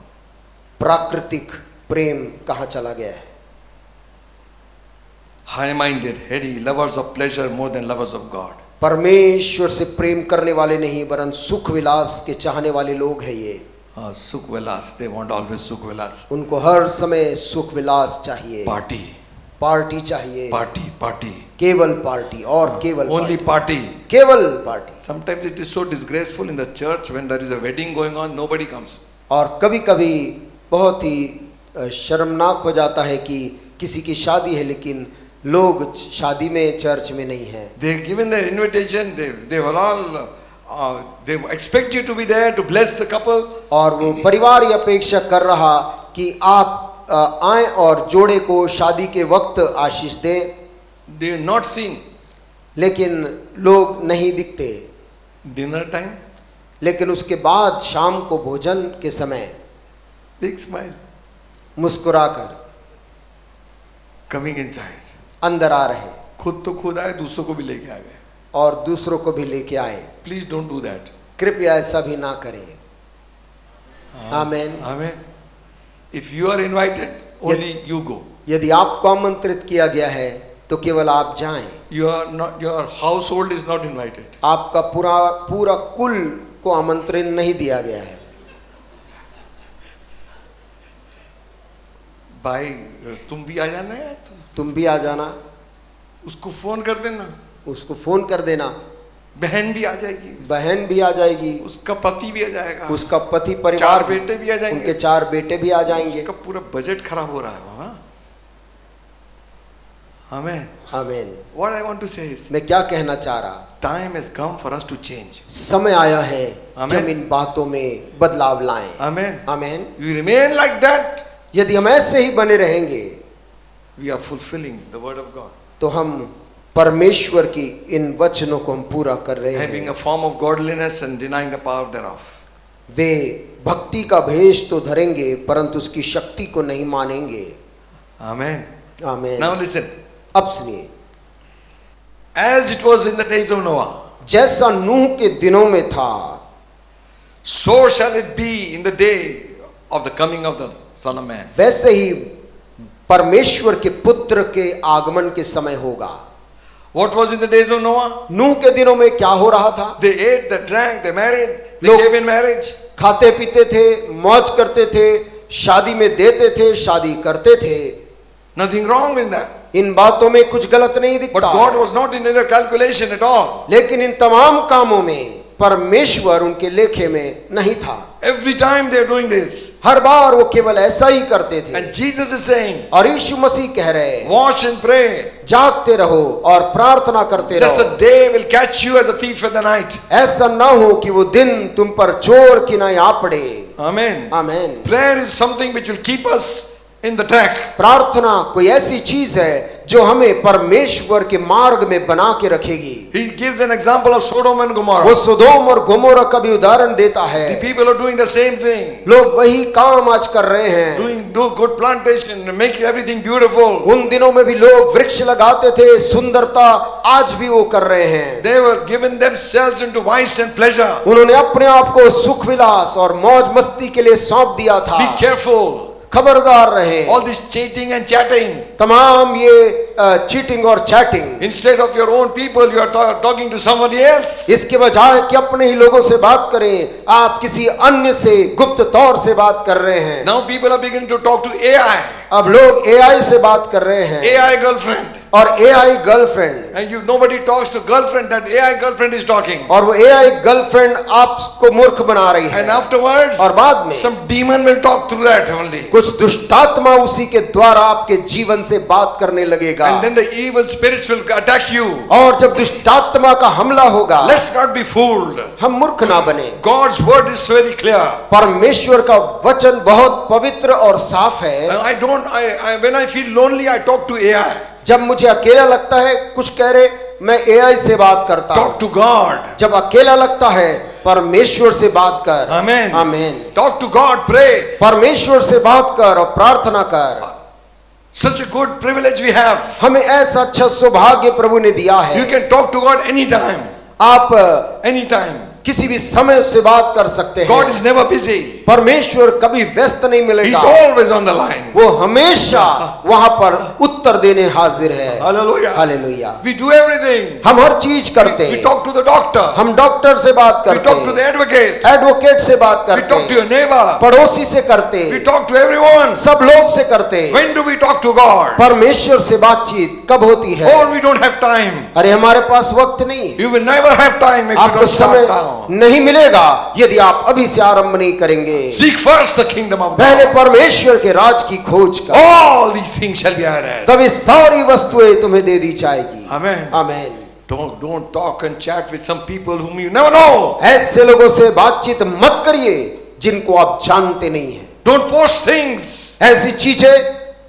प्राकृतिक प्रेम कहाँ चला गया है? High-minded, heady, lovers of pleasure more than lovers of God. परमेश्वर से प्रेम करने वाले नहीं वरन सुख विलास के चाहने वाले लोग हैं ये। Sukh Vilas, they want always Sukh Vilas. उनको हर समय सुख विलास चाहिए। Party, पार्टी चाहिए। party, party. केवल पार्टी और केवल Only पार्टी। party. केवल party. Sometimes it is so disgraceful in the church when there is a wedding going on, nobody comes. और कभी कभी बहुत ही शर्मनाक हो जाता है कि किसी की शादी है लेकिन लोग शादी में चर्च में नहीं हैं। They given the invitation, they were all they expect you to be there to bless the couple. और वो परिवार ये अपेक्षा कर रहा कि आप आए और जोड़े को शादी के वक्त आशीष दें। They are not seen. लेकिन लोग नहीं दिखते। Dinner time, लेकिन उसके बाद शाम को भोजन के समय big smile, मुस्कुराकर coming inside. अंदर आ रहे खुद तो खुद आए, दूसरों को भी लेके आ गए. और दूसरों को भी लेके आए। Please don't do that. कृपया ऐसा भी ना करें। आमीन। Amen. If you are invited, only you go. यदि आपको आमंत्रित किया गया है तो केवल आप जाएं। Your household is not invited. आपका पूरा कुल को आमंत्रण नहीं दिया गया है। भाई तुम भी आ जाना यार. तुम भी आ जाना। उसको फोन कर देना, उसको फोन कर देना, बहन भी आ जाएगी, बहन भी आ जाएगी, उसका पति भी आ जाएगा, उसका पति परिवार, 4 बेटे भी आ जाएंगे, उनके 4 बेटे भी आ जाएंगे। उसका पूरा बजट खराब हो रहा है बाबा। आमेन। आमीन। What I want to say is, मैं क्या कहना चाह रहा, time has come for us to change. समय आया है कि आमीन। हम इन बातों में बदलाव लाएं। Amen. आमीन। You remain like that, यदि हम ऐसे ही बने रहेंगे we are fulfilling the word of God. तो हम परमेश्वर की इन वचनों को हम पूरा कर रहे Having हैं। a form of godliness and denying the power thereof. वे भक्ति का भेष तो धरेंगे परंतु उसकी शक्ति को नहीं मानेंगे। Amen. आमीन। Now listen. अब सुनिए, As it was in the days of Noah, जैसा नूह के दिनों में था, so shall it be in the day of the coming of the Son of Man. वैसे ही परमेश्वर के पुत्र के आगमन के समय होगा। What was in the days of Noah? नूह के दिनों में क्या हो रहा था? They ate, they drank, they married, they लोग gave in marriage. खाते पीते थे, मौज करते थे, शादी में देते थे, शादी करते थे। Nothing wrong with that. इन बातों में कुछ गलत नहीं But दिखता, God was not in their calculation at all. लेकिन इन तमाम कामों में परमेश्वर उनके लेखे में नहीं था। Every time they are doing this. हर बार वो केवल ऐसा ही करते थे। And Jesus is saying, और यीशु मसीह कह रहे हैं, watch and pray, जागते रहो और प्रार्थना करते lest रहो, the day will catch you as a thief in the night. ऐसा ना हो कि वो दिन तुम पर चोर की ना आ पड़े। Amen. आमीन। Prayer is something which will keep us in the track. प्रार्थना कोई ऐसी चीज है जो हमें परमेश्वर के मार्ग में बना के रखेगी। He gives an example of Sodom and वो Gomorrah. सोदोम और गोमोरा का भी उदाहरण देता The है। people are doing the same thing. लोग वही काम आज कर रहे हैं। Do good plantation, make everything beautiful. उन दिनों में भी लोग वृक्ष लगाते थे, सुंदरता आज भी वो कर रहे हैं। They were giving themselves into vice and pleasure. उन्होंने अपने आप को सुख विलास और मौज मस्ती के लिए सौंप दिया था। Be careful. खबरदार रहे। All this cheating and chatting. तमाम ये चीटिंग और chatting, Instead of your own people, you are talking to somebody else. इसके बजाय कि अपने ही लोगों से बात करें, आप किसी अन्य से गुप्त तौर से बात कर रहे हैं। Now people are beginning to talk to AI. अब लोग एआई से बात कर रहे हैं, AI girlfriend. और AI girlfriend, And nobody talks to girlfriend, that AI girlfriend is talking. और वो एआई गर्लफ्रेंड आपको मूर्ख बना रही है। And afterwards, और बाद में some demon will talk through that only. कुछ दुष्टात्मा उसी के द्वारा आपके जीवन से बात करने लगेगा। And then the evil spirits will attack you. और जब दुष्टात्मा का हमला होगा, Let's not be fooled. हम मूर्ख ना बने। God's word is very clear. परमेश्वर का वचन बहुत पवित्र और साफ है। When I feel lonely, I talk to AI. जब मुझे अकेला लगता है, कुछ कह रहे, मैं एआई से बात करता हूं। Talk to God. जब अकेला लगता है, परमेश्वर से बात कर। Amen. आमीन। Talk to God, pray. परमेश्वर से बात कर और प्रार्थना कर। Such a good privilege we have. हमें ऐसा अच्छा सौभाग्य प्रभु ने दिया You है। can talk to God anytime. आप Anytime. किसी भी समय से बात कर सकते God हैं। is never busy. परमेश्वर कभी व्यस्त नहीं He's मिलेगा, always on the line. वो हमेशा वहां पर उत्तर देने हाजिर है। Hallelujah. Hallelujah. We do everything. हम हर चीज करते We हैं। talk to the doctor. हम डॉक्टर से बात We करते talk to the हैं, advocate. एडवोकेट से बात We करते talk to हैं, your neighbor. पड़ोसी से करते We हैं, talk to everyone. सब लोग से करते हैं। When do we talk to God? परमेश्वर से बातचीत कब होती है? Or we don't have time. अरे हमारे पास वक्त नहीं, You will never have time if you आपको don't समय start now. नहीं मिलेगा यदि आप अभी से आरंभ नहीं करेंगे। Seek first the kingdom of पहले God. परमेश्वर के राज की खोज कर, All these things shall be added. तभी सारी वस्तुएं तुम्हें दे दी जाएगी। Amen. आमीन। Don't talk and chat with some people whom you never know. ऐसे लोगों से बातचीत मत करिए जिनको आप जानते नहीं हैं। Don't post things ऐसी चीजें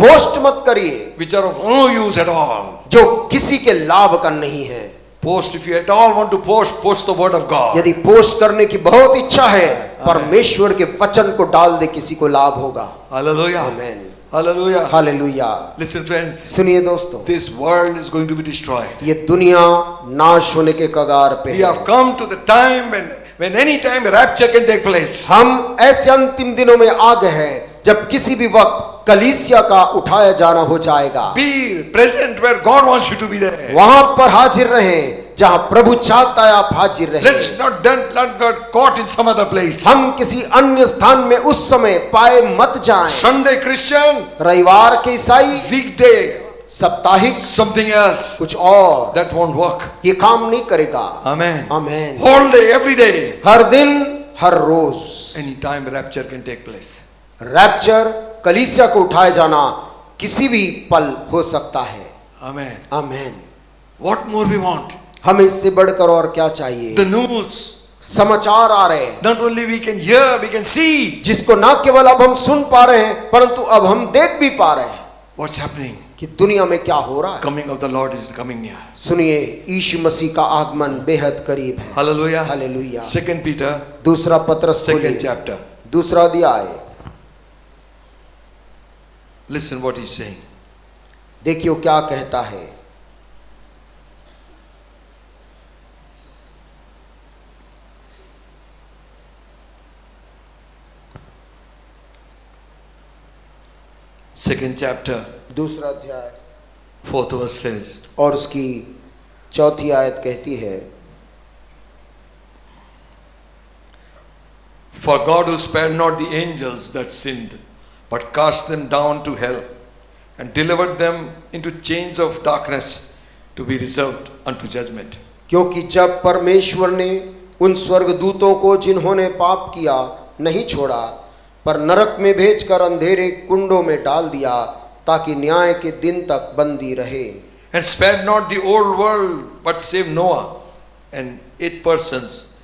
पोस्ट मत करिए which are of no use at all. जो किसी के लाभ का नहीं है। Post, if you at all want to post the word of God. यदि पोस्ट करने की बहुत इच्छा है, परमेश्वर के वचन को डाल दे, किसी को लाभ होगा। Hallelujah. आमीन। Hallelujah. हालेलुया। Listen friends, सुनिए दोस्तों, this world is going to be destroyed. ये दुनिया नाश होने के कगार पे We है। have come to the time when any time a rapture can take place. हम ऐसे अंतिम दिनों में आ गए हैं जब किसी भी वक्त कलीसिया का उठाया जाना हो जाएगा। Be present where God wants you to be there. वहां पर हाजिर रहें जहां प्रभु चाहता है आप हाजिर रहें। Let's not get caught in some other place. हम किसी अन्य स्थान में उस समय पाए मत जाएं। Sunday Christian, रविवार के ईसाई, weekday साप्ताहिक, something else. कुछ और, That won't work. ये काम नहीं करेगा। Amen. आमेन। Whole day, every day. हर दिन, हर रोज Any time rapture can take place. Rapture, कलीसिया को उठाए जाना किसी भी पल हो सकता है। Amen. Amen. What more we want? हमें इससे बढ़कर और क्या चाहिए? The news. समाचार आ रहे हैं, Not only we can hear, we can see जिसको ना केवल अब हम सुन पा रहे हैं, परंतु अब हम देख भी पा रहे हैं what's happening. कि दुनिया में क्या हो रहा है। Coming of the Lord is coming near. सुनिए, यीशु मसीह का आगमन बेहद करीब है। Hallelujah. हालेलुया। 2 Peter, दूसरा पत्रस 2nd chapter. दूसरा अध्याय, Listen what he's saying. देखियो क्या कहता है। Second chapter, दूसरा अध्याय 4th verse says, और उसकी चौथी आयत कहती है, For God who spared not the angels that sinned, but cast them down to hell, and delivered them into chains of darkness to be reserved unto judgment. क्योंकि जब परमेश्वर ने उन स्वर्गदूतों को जिन्होंने पाप किया नहीं छोड़ा, पर नरक में भेजकर अंधेरे कुंडों में डाल दिया, ताकि न्याय के दिन तक बंदी रहे। And spared not the old world, but saved Noah and 8 persons,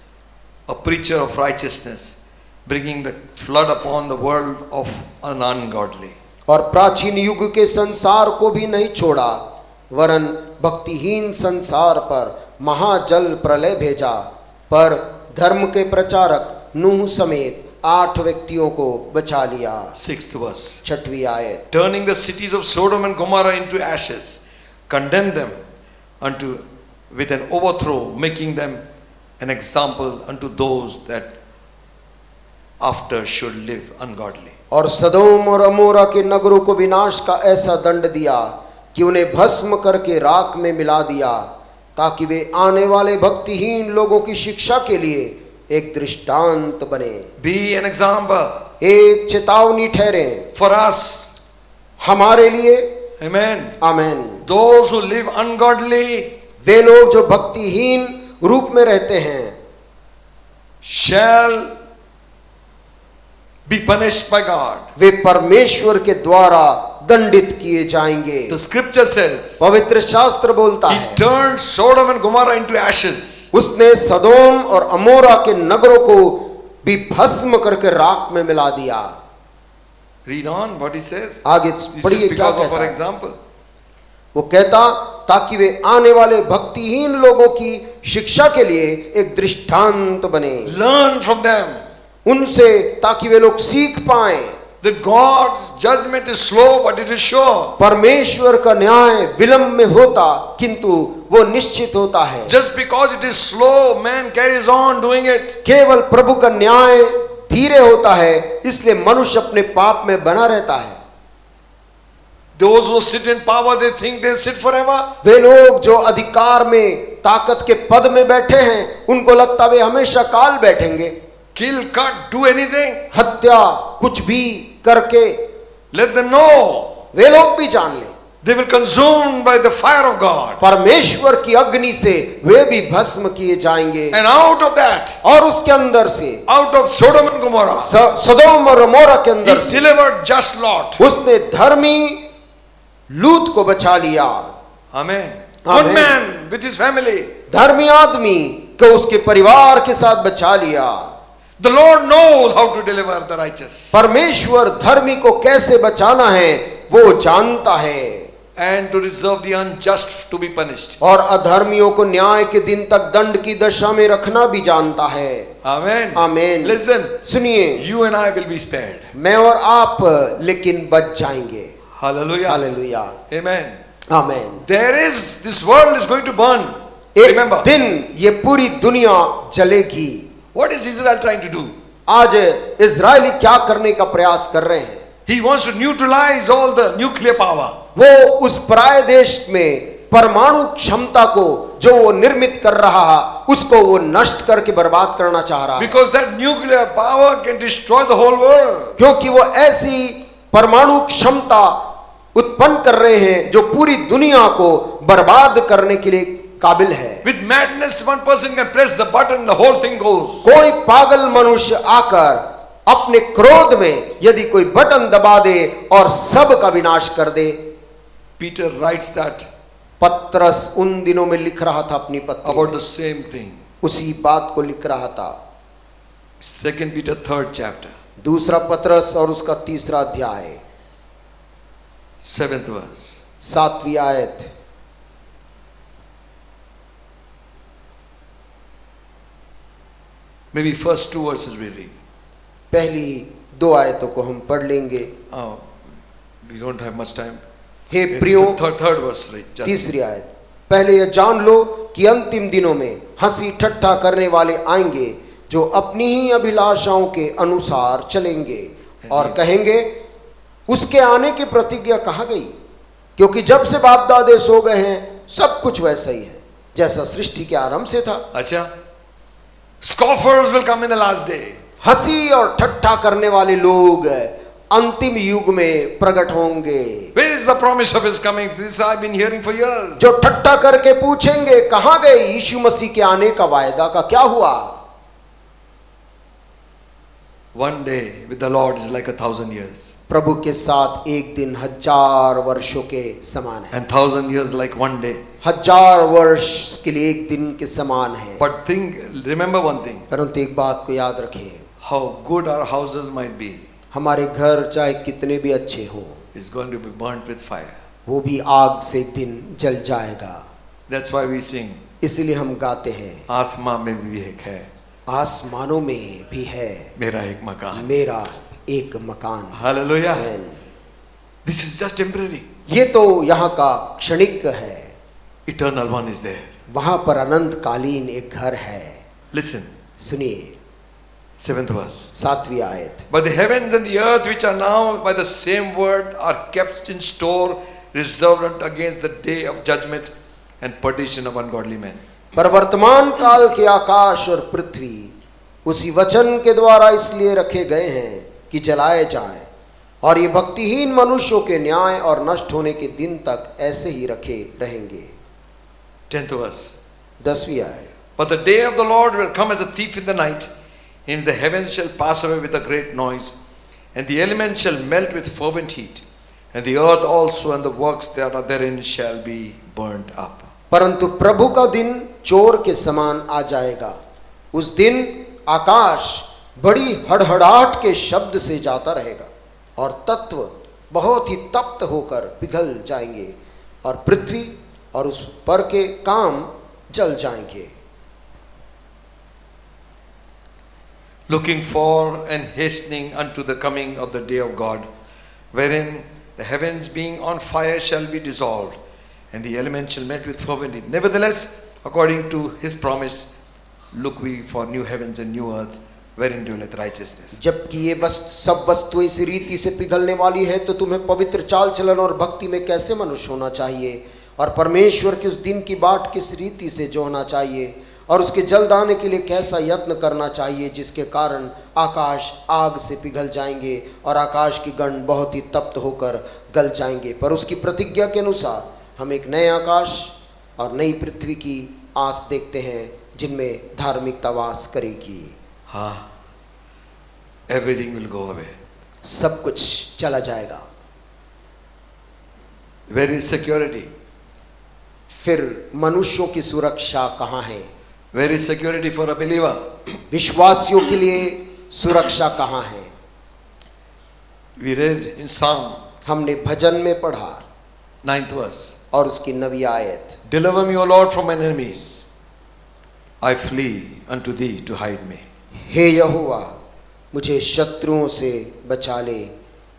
a preacher of righteousness, bringing the flood upon the world of an ungodly. और प्राचीन युग के संसार को भी नहीं छोड़ा, वरन भक्तिहीन संसार पर महाजल प्रलय भेजा, पर धर्म के प्रचारक नूह समेत 8 व्यक्तियों को बचा लिया। 6th verse. 6वीं आयत, Turning the cities of Sodom and Gomorrah into ashes, condemned them unto with an overthrow, making them an example unto those that after should live ungodly. और सदोम और अमोरा के नगरों को विनाश का ऐसा दंड दिया कि उन्हें भस्म करके राख में मिला दिया, ताकि वे आने वाले भक्तिहीन लोगों की शिक्षा के लिए एक दृष्टांत बने, Be an example एक चेतावनी ठहरे for us. हमारे लिए। Amen. Amen. Those who live ungodly वे लोग जो भक्तिहीन रूप में रहते हैं shall be punished by God. वे परमेश्वर के द्वारा दंडित किए जाएंगे। The scripture says पवित्र शास्त्र बोलता He है, turned Sodom and Gomorrah into ashes. उसने सदोम और अमोरा के नगरों को भी भस्म करके राख में मिला दिया। Read on what he says. आगे This पढ़िए is क्या because of कहता our है। example. वो कहता ताकि वे आने वाले भक्तिहीन लोगों की शिक्षा के लिए एक दृष्टांत बने, Learn from them उनसे, ताकि वे लोग सीख पाएं that God's judgment is slow but it is sure. परमेश्वर का न्याय विलंब में होता किंतु वो निश्चित होता है। Just because it is slow, man carries on doing it. केवल प्रभु का न्याय धीरे होता है, इसलिए मनुष्य अपने पाप में बना रहता है। Those who sit in power, they think they'll sit forever. वे लोग जो अधिकार में, ताकत के पद में बैठे हैं, उनको लगता वे हमेशा काल बैठेंगे। Kill, cut, do anything. हत्या कुछ भी करके Let them know वे लोग भी जान ले, they will consumed by the fire of God. परमेश्वर की अग्नि से वे भी भस्म किए जाएंगे। And out of that, और उसके अंदर से, out of Sodom and Gomorrah, सदोम और अमोरा के अंदर He से delivered just Lot. उसने धर्मी लूत को बचा लिया। Amen. Amen. One man with his family. धर्मी आदमी को उसके परिवार के साथ बचा लिया। The Lord knows how to deliver the righteous. परमेश्वर धर्मी को कैसे बचाना है वो जानता है, And to reserve the unjust to be punished. और अधर्मियों को न्याय के दिन तक दंड की दशा में रखना भी जानता है। Amen. आमीन। Listen, सुनिए, you and I will be spared. मैं और आप लेकिन बच जाएंगे। Hallelujah. हालेलुया। Amen. आमीन। This world is going to burn. एक Remember. दिन ये पूरी दुनिया जलेगी। What is Israel trying to do? आज इजरायली क्या करने का प्रयास कर रहे हैं? He wants to neutralize all the nuclear power. वो उस पराये देश में परमाणु क्षमता को जो वो निर्मित कर रहा है, उसको वो नष्ट करके बर्बाद करना चाह रहा है। Because that nuclear power can destroy the whole world. क्योंकि वो ऐसी परमाणु क्षमता उत्पन्न कर रहे हैं जो पूरी दुनिया को बर्बाद करने के लिए काबिल है। With madness, one person can press the button, the whole thing goes. कोई पागल मनुष्य आकर अपने क्रोध में यदि कोई बटन दबा दे और सब का विनाश कर दे। Peter writes that पत्रस उन दिनों में लिख रहा था अपनी पत्री about में, the same thing. उसी बात को लिख रहा था। 2 Peter 3rd chapter, दूसरा पत्रस और उसका तीसरा अध्याय 7th verse. 7वीं आयत। Maybe first 2 verses we read. पहली 2 आयतों को हम पढ़ लेंगे। Oh, we don't have much time. हे प्रियो, Third verse, right? Just- तीसरी आयत। पहले यह जान लो कि अंतिम दिनों में हंसी ठट्ठा करने वाले आएंगे जो अपनी ही अभिलाषाओं के अनुसार चलेंगे और कहेंगे उसके आने की प्रतिज्ञा कहाँ गई, क्योंकि जब से बाप दादे सो गए हैं सब कुछ वैसा ही है जैसा सृष्टि के आरंभ से था। अच्छा, scoffers will come in the last day. हंसी और ठट्ठा करने वाले लोग अंतिम युग में प्रकट होंगे। Where is the promise of his coming? This I've been hearing for years. जो ठट्ठा करके पूछेंगे कहाँ गए यीशु मसीह के आने का वायदा का क्या हुआ। One day with the Lord is like 1,000 years, प्रभु के साथ एक दिन 1000 वर्षों के समान है, and 1,000 years like one day. 1000 वर्ष के लिए एक दिन के समान है। But remember one thing, परंतु एक बात को याद रखिए, how good our houses might be हमारे घर चाहे कितने भी अच्छे हों, is going to be burnt with fire. वो भी आग से एक दिन जल जाएगा। That's why we sing, इसलिए हम गाते हैं, आसमां में भी एक है आसमानों में भी है मेरा एक मकान। मेरा एक मकान। Hallelujah. आमीन। This is just temporary. ये तो यहाँ का क्षणिक है, Eternal one is there. वहां पर अनंत कालीन एक घर है। Listen, सुनिए 7th verse. 7वीं आयत। But the heavens and the earth, which are now by the same word, are kept in store, reserved against the day of judgment and perdition of ungodly men. पर वर्तमान काल के आकाश और पृथ्वी उसी वचन के द्वारा इसलिए रखे गए हैं कि जलाए जाएं, और ये भक्तिहीन मनुष्यों के न्याय और नष्ट होने के दिन तक ऐसे ही रखे रहेंगे। 10th verse. 10वीं आयत। But the day of the Lord will come as a thief in the night, and the heavens shall pass away with a great noise, and the elements shall melt with fervent heat, and the earth also and the works that are therein shall be burnt up. परंतु प्रभु का दिन चोर के समान आ जाएगा। उस दिन आकाश बड़ी हड़हड़ाहट के शब्द से जाता रहेगा और तत्व बहुत ही तप्त होकर पिघल जाएंगे और पृथ्वी और उस पर के काम जल जाएंगे। Looking for and hastening unto the coming of the day of God, wherein the heavens being on fire shall be dissolved, and the elements shall melt with fervent heat. Nevertheless, according to his promise, look we for new heavens and new earth, wherein dwelleth righteousness. जबकि ये सब वस्तुएं इस रीति से पिघलने वाली है, तो तुम्हें पवित्र चाल चलन और भक्ति में कैसे मनुष्य होना चाहिए, और परमेश्वर की उस दिन की बाट किस रीति से जोहना चाहिए, और उसके जल्द आने के लिए कैसा यत्न करना चाहिए, जिसके कारण आकाश आग से पिघल जाएंगे और आकाश की गण बहुत ही तप्त होकर गल जाएंगे। पर उसकी प्रतिज्ञा के अनुसार हम एक नए आकाश और नई पृथ्वी की आस देखते हैं जिनमें धार्मिकता वास करेगी। हाँ, everything will go away. सब कुछ चला जाएगा। Where is security? फिर मनुष्यों की सुरक्षा कहाँ है? Where is security for a believer? विश्वासियों के लिए सुरक्षा कहाँ है? We read in Psalm हमने भजन में पढ़ा 9th verse. और उसकी 9वीं आयत, Deliver me, O Lord, from mine enemies. I flee unto thee to hide me. हे यहोवा मुझे शत्रुओं से बचा ले,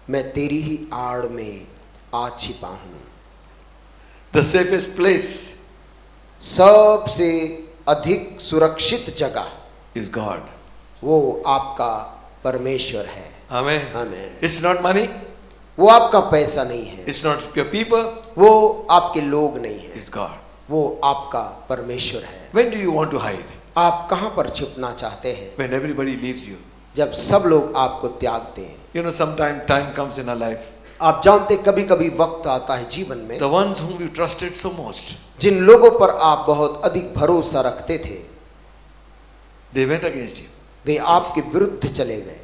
मैं तेरी ही आड़ में आ छिपा हूँ। The safest place सबसे अधिक सुरक्षित जगह is God. वो आपका परमेश्वर है। Amen. आमीन। It's not money. वो आपका पैसा नहीं है, It's not your people. वो आपके लोग नहीं है, It's God. वो आपका परमेश्वर है। When do you want to hide? आप कहाँ पर छिपना चाहते हैं? When everybody leaves you. जब सब लोग आपको त्याग दें। You know, sometimes time comes in our life. आप जानते कभी कभी वक्त आता है जीवन में, the ones whom you trusted so most, जिन लोगों पर आप बहुत अधिक भरोसा रखते थे, they went against you. वे आपके विरुद्ध चले गए।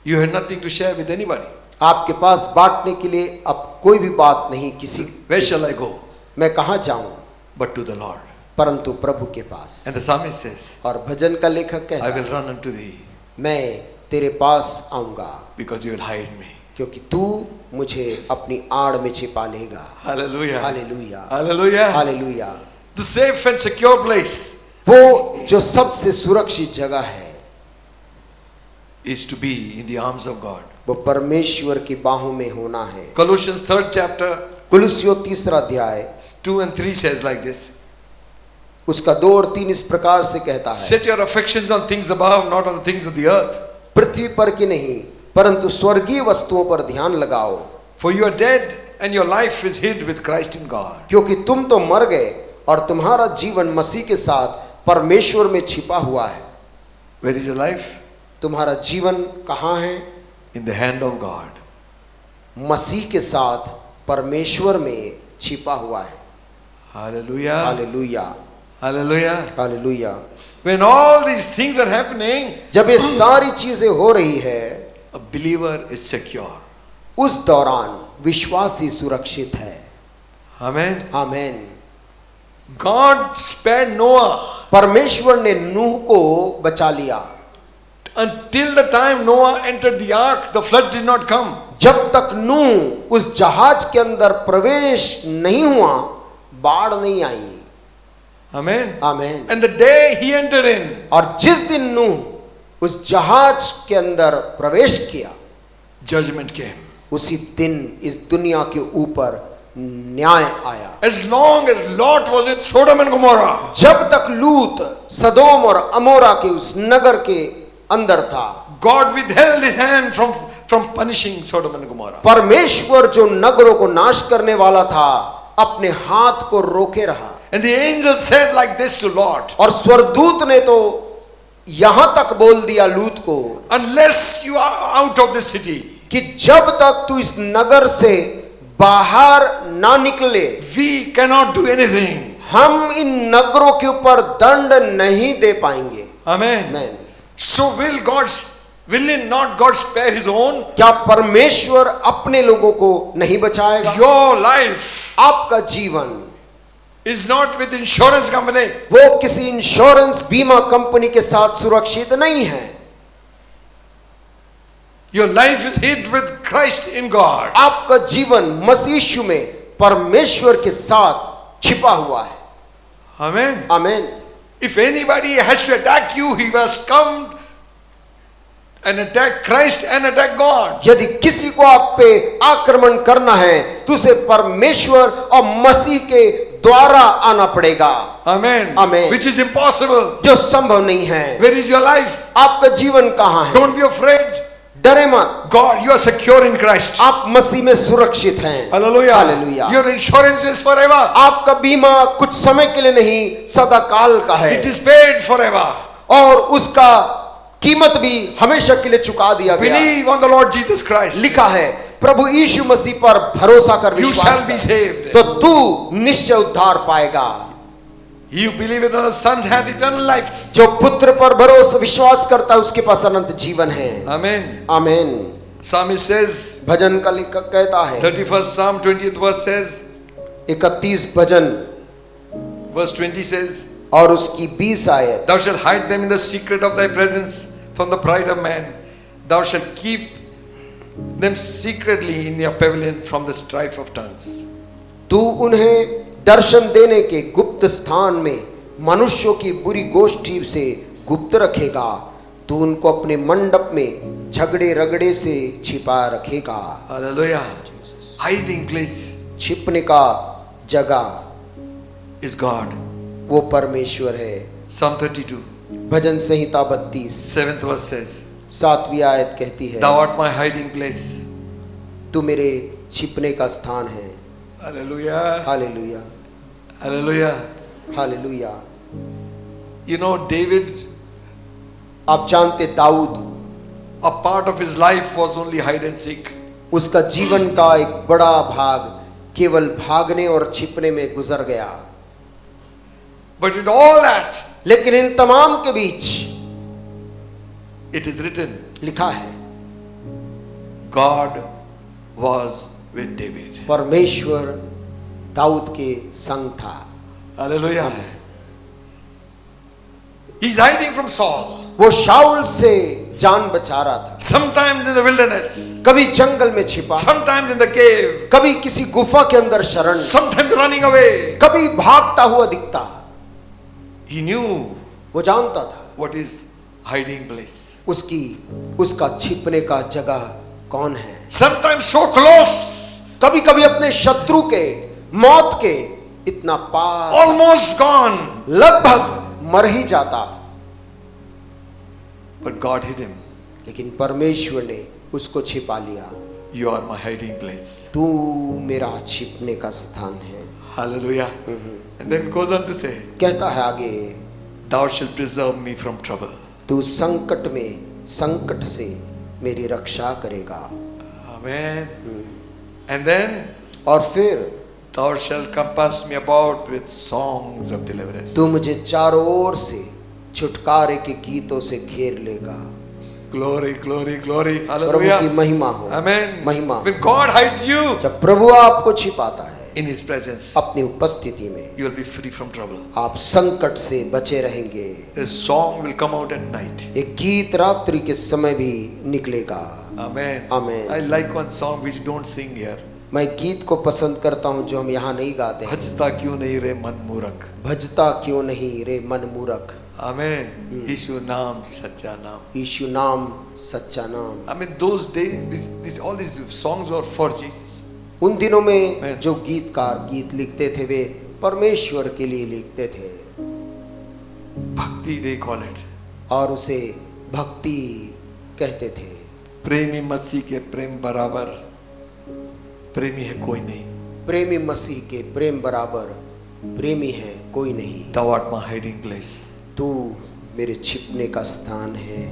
You had nothing to share with anybody. आपके पास बांटने के लिए अब कोई भी बात नहीं किसी। Where shall I go? मैं कहाँ जाऊं? But to the Lord. परंतु प्रभु के पास। And the psalmist says, और भजन का लेखक कहता I will है, run unto thee मैं तेरे पास आऊंगा because you will hide me. क्योंकि तू मुझे अपनी आड़ में छिपा लेगा। Hallelujah. Hallelujah, Hallelujah. Hallelujah. The safe and secure place वो जो सबसे सुरक्षित जगह है is to be in the arms of God. वो परमेश्वर की बाहों में होना है। Colossians 3rd chapter कुलुस्सियों 3 अध्याय 2 and 3 says like this. उसका 2 और 3 इस प्रकार से कहता है, Set your affections on things above, not on the things of the earth. पृथ्वी पर की नहीं परंतु स्वर्गीय वस्तुओं पर ध्यान लगाओ, For you are dead and your life is hid with Christ in God. क्योंकि तुम तो मर गए और तुम्हारा जीवन मसीह के साथ परमेश्वर में छिपा हुआ है। Where is your life? तुम्हारा जीवन कहाँ है? In the hand of God. मसीह के साथ परमेश्वर में छिपा हुआ है। Hallelujah. Hallelujah, Hallelujah. Hallelujah. When all these things are happening, जब ये सारी चीजें हो रही है, a believer is secure. उस दौरान विश्वासी सुरक्षित है। Amen. आमेन। God spared Noah परमेश्वर ने नूह को बचा लिया। until the time Noah entered the ark, the flood did not come. जब तक नूह उस जहाज के अंदर प्रवेश नहीं हुआ, बाढ़ नहीं आई। Amen. Amen. And the day he entered in, और जिस दिन नूह उस जहाज के अंदर प्रवेश किया, judgment came. उसी दिन इस दुनिया के ऊपर न्याय आया। As long as Lot was in Sodom and Gomorrah, जब तक लूत सदोम और अमोरा के उस नगर के अंदर था, God withheld his hand from punishing Sodom and Gomorrah. परमेश्वर जो नगरों को नाश करने वाला था, अपने हाथ को रोके रहा। And the angel said like this to Lot, और स्वर्गदूत ने तो यहां तक बोल दिया लूत को, unless you are out of the city, कि जब तक तू इस नगर से बाहर ना निकले, we cannot do anything. हम इन नगरों के ऊपर दंड नहीं दे पाएंगे। Amen. Amen. So will not God spare his own? क्या परमेश्वर अपने लोगों को नहीं बचाएगा? Your life आपका जीवन is not with insurance company. वो किसी इंश्योरेंस बीमा कंपनी के साथ सुरक्षित नहीं है। Your life is hid with Christ in God. आपका जीवन मसीह यीशु में परमेश्वर के साथ छिपा हुआ है। Amen. Amen. If anybody has to attack you, he must come and attack Christ and attack God. यदि किसी को आप पे आक्रमण करना है तो उसे परमेश्वर और मसीह के द्वारा आना पड़ेगा। Amen. Amen. Which is impossible. जो संभव नहीं है। Where is your life? आपका जीवन कहाँ है? Don't be afraid. डरे मत। God, you are secure in Christ. आप मसीह में सुरक्षित हैं। Hallelujah. Hallelujah. Your insurance is forever. आपका बीमा कुछ समय के लिए नहीं, सदा काल का है। It is paid forever. और उसका कीमत भी हमेशा के लिए चुका दिया गया। Believe on the Lord Jesus Christ. लिखा है, प्रभु यीशु मसीह पर भरोसा कर You विश्वास shall be कर, saved. तो तू निश्चय उद्धार पाएगा। He who believeth on the Son hath eternal life. जो पुत्र पर भरोसा विश्वास करता है उसके पास अनंत जीवन है। Amen. आमेन। Psalmist says, भजन का लेखक कहता है, 31st Psalm 20th verse says, 31 भजन verse 20 says, और उसकी 20 आयत, Thou shalt hide them in the secret of thy presence from the pride of man. Thou shalt keep them secretly in their pavilion from the strife of tongues. तू उन्हें दर्शन देने के गुप्त स्थान में मनुष्यों की बुरी गोष्ठी से गुप्त रखेगा। तू उनको अपने मंडप में झगड़े रगड़े से छिपा रखेगा। Hallelujah. Hiding place छिपने का जगह is God. वो परमेश्वर है। Psalm 32, भजन संहिता 32 7th verse says, 7वीं आयत कहती है, Thou art my hiding place. तू मेरे छिपने का स्थान है। Hallelujah. Hallelujah, Hallelujah. Hallelujah. You know, David, आप जानते Dawood, a part of his life was only hide and seek. उसका जीवन का एक बड़ा भाग केवल भागने और छिपने में गुजर गया। But in all that, लेकिन इन तमाम के बीच it is written, लिखा है, God was with David. परमेश्वर दाऊद के संग था। Hallelujah. He's hiding from Saul. वो शाऊल से जान बचा रहा था। Sometimes in the wilderness, कभी जंगल में छिपा, sometimes in the cave, कभी किसी गुफा के अंदर शरण, sometimes running away. कभी भागता हुआ दिखता। He knew वो जानता था what is hiding place. उसका छिपने का जगह कौन है। Sometimes so close, कभी कभी अपने शत्रु के, मौत के इतना पास, almost gone, लगभग मर ही जाता, but God hid him. लेकिन परमेश्वर ने उसको छिपा लिया। You are my hiding place. तू मेरा छिपने का स्थान है। Hallelujah. And then goes on to say, कहता है आगे, thou shalt preserve me from trouble. तू संकट में, संकट से मेरी रक्षा करेगा। Amen. And then, और फिर thou shalt compass me about with songs of deliverance. तू मुझे चारों ओर से छुटकारे के गीतों से घेर लेगा। Glory, glory, glory. प्रभु की Hallelujah. महिमा हो। Amen. महिमा। When God hides you जब प्रभु आपको छिपाता है in His presence, अपनी उपस्थिति में, you will be free from trouble. आप संकट से बचे रहेंगे। A song will come out at night. एक गीत रात्रि के समय भी निकलेगा। Amen. Amen. I like one song which don't sing here. मैं गीत को पसंद करता हूँ जो हम यहाँ नहीं गाते हैं। भजता क्यों नहीं रे मन मूरख. भजता क्यों नहीं रे मन मूरख। Amen. यीशु नाम सच्चा नाम. यीशु नाम सच्चा नाम। I mean, those days, all these songs were for Jesus. उन दिनों में Amen. जो गीतकार गीत लिखते थे वे परमेश्वर के लिए लिखते थे, Bhakti they call it. और उसे भक्ति कहते थे। प्रेमी मसीह के प्रेम बराबर प्रेमी है कोई नहीं. प्रेमी मसीह के प्रेम बराबर प्रेमी है कोई नहीं। Thou art my hiding place. तू मेरे छिपने का स्थान है।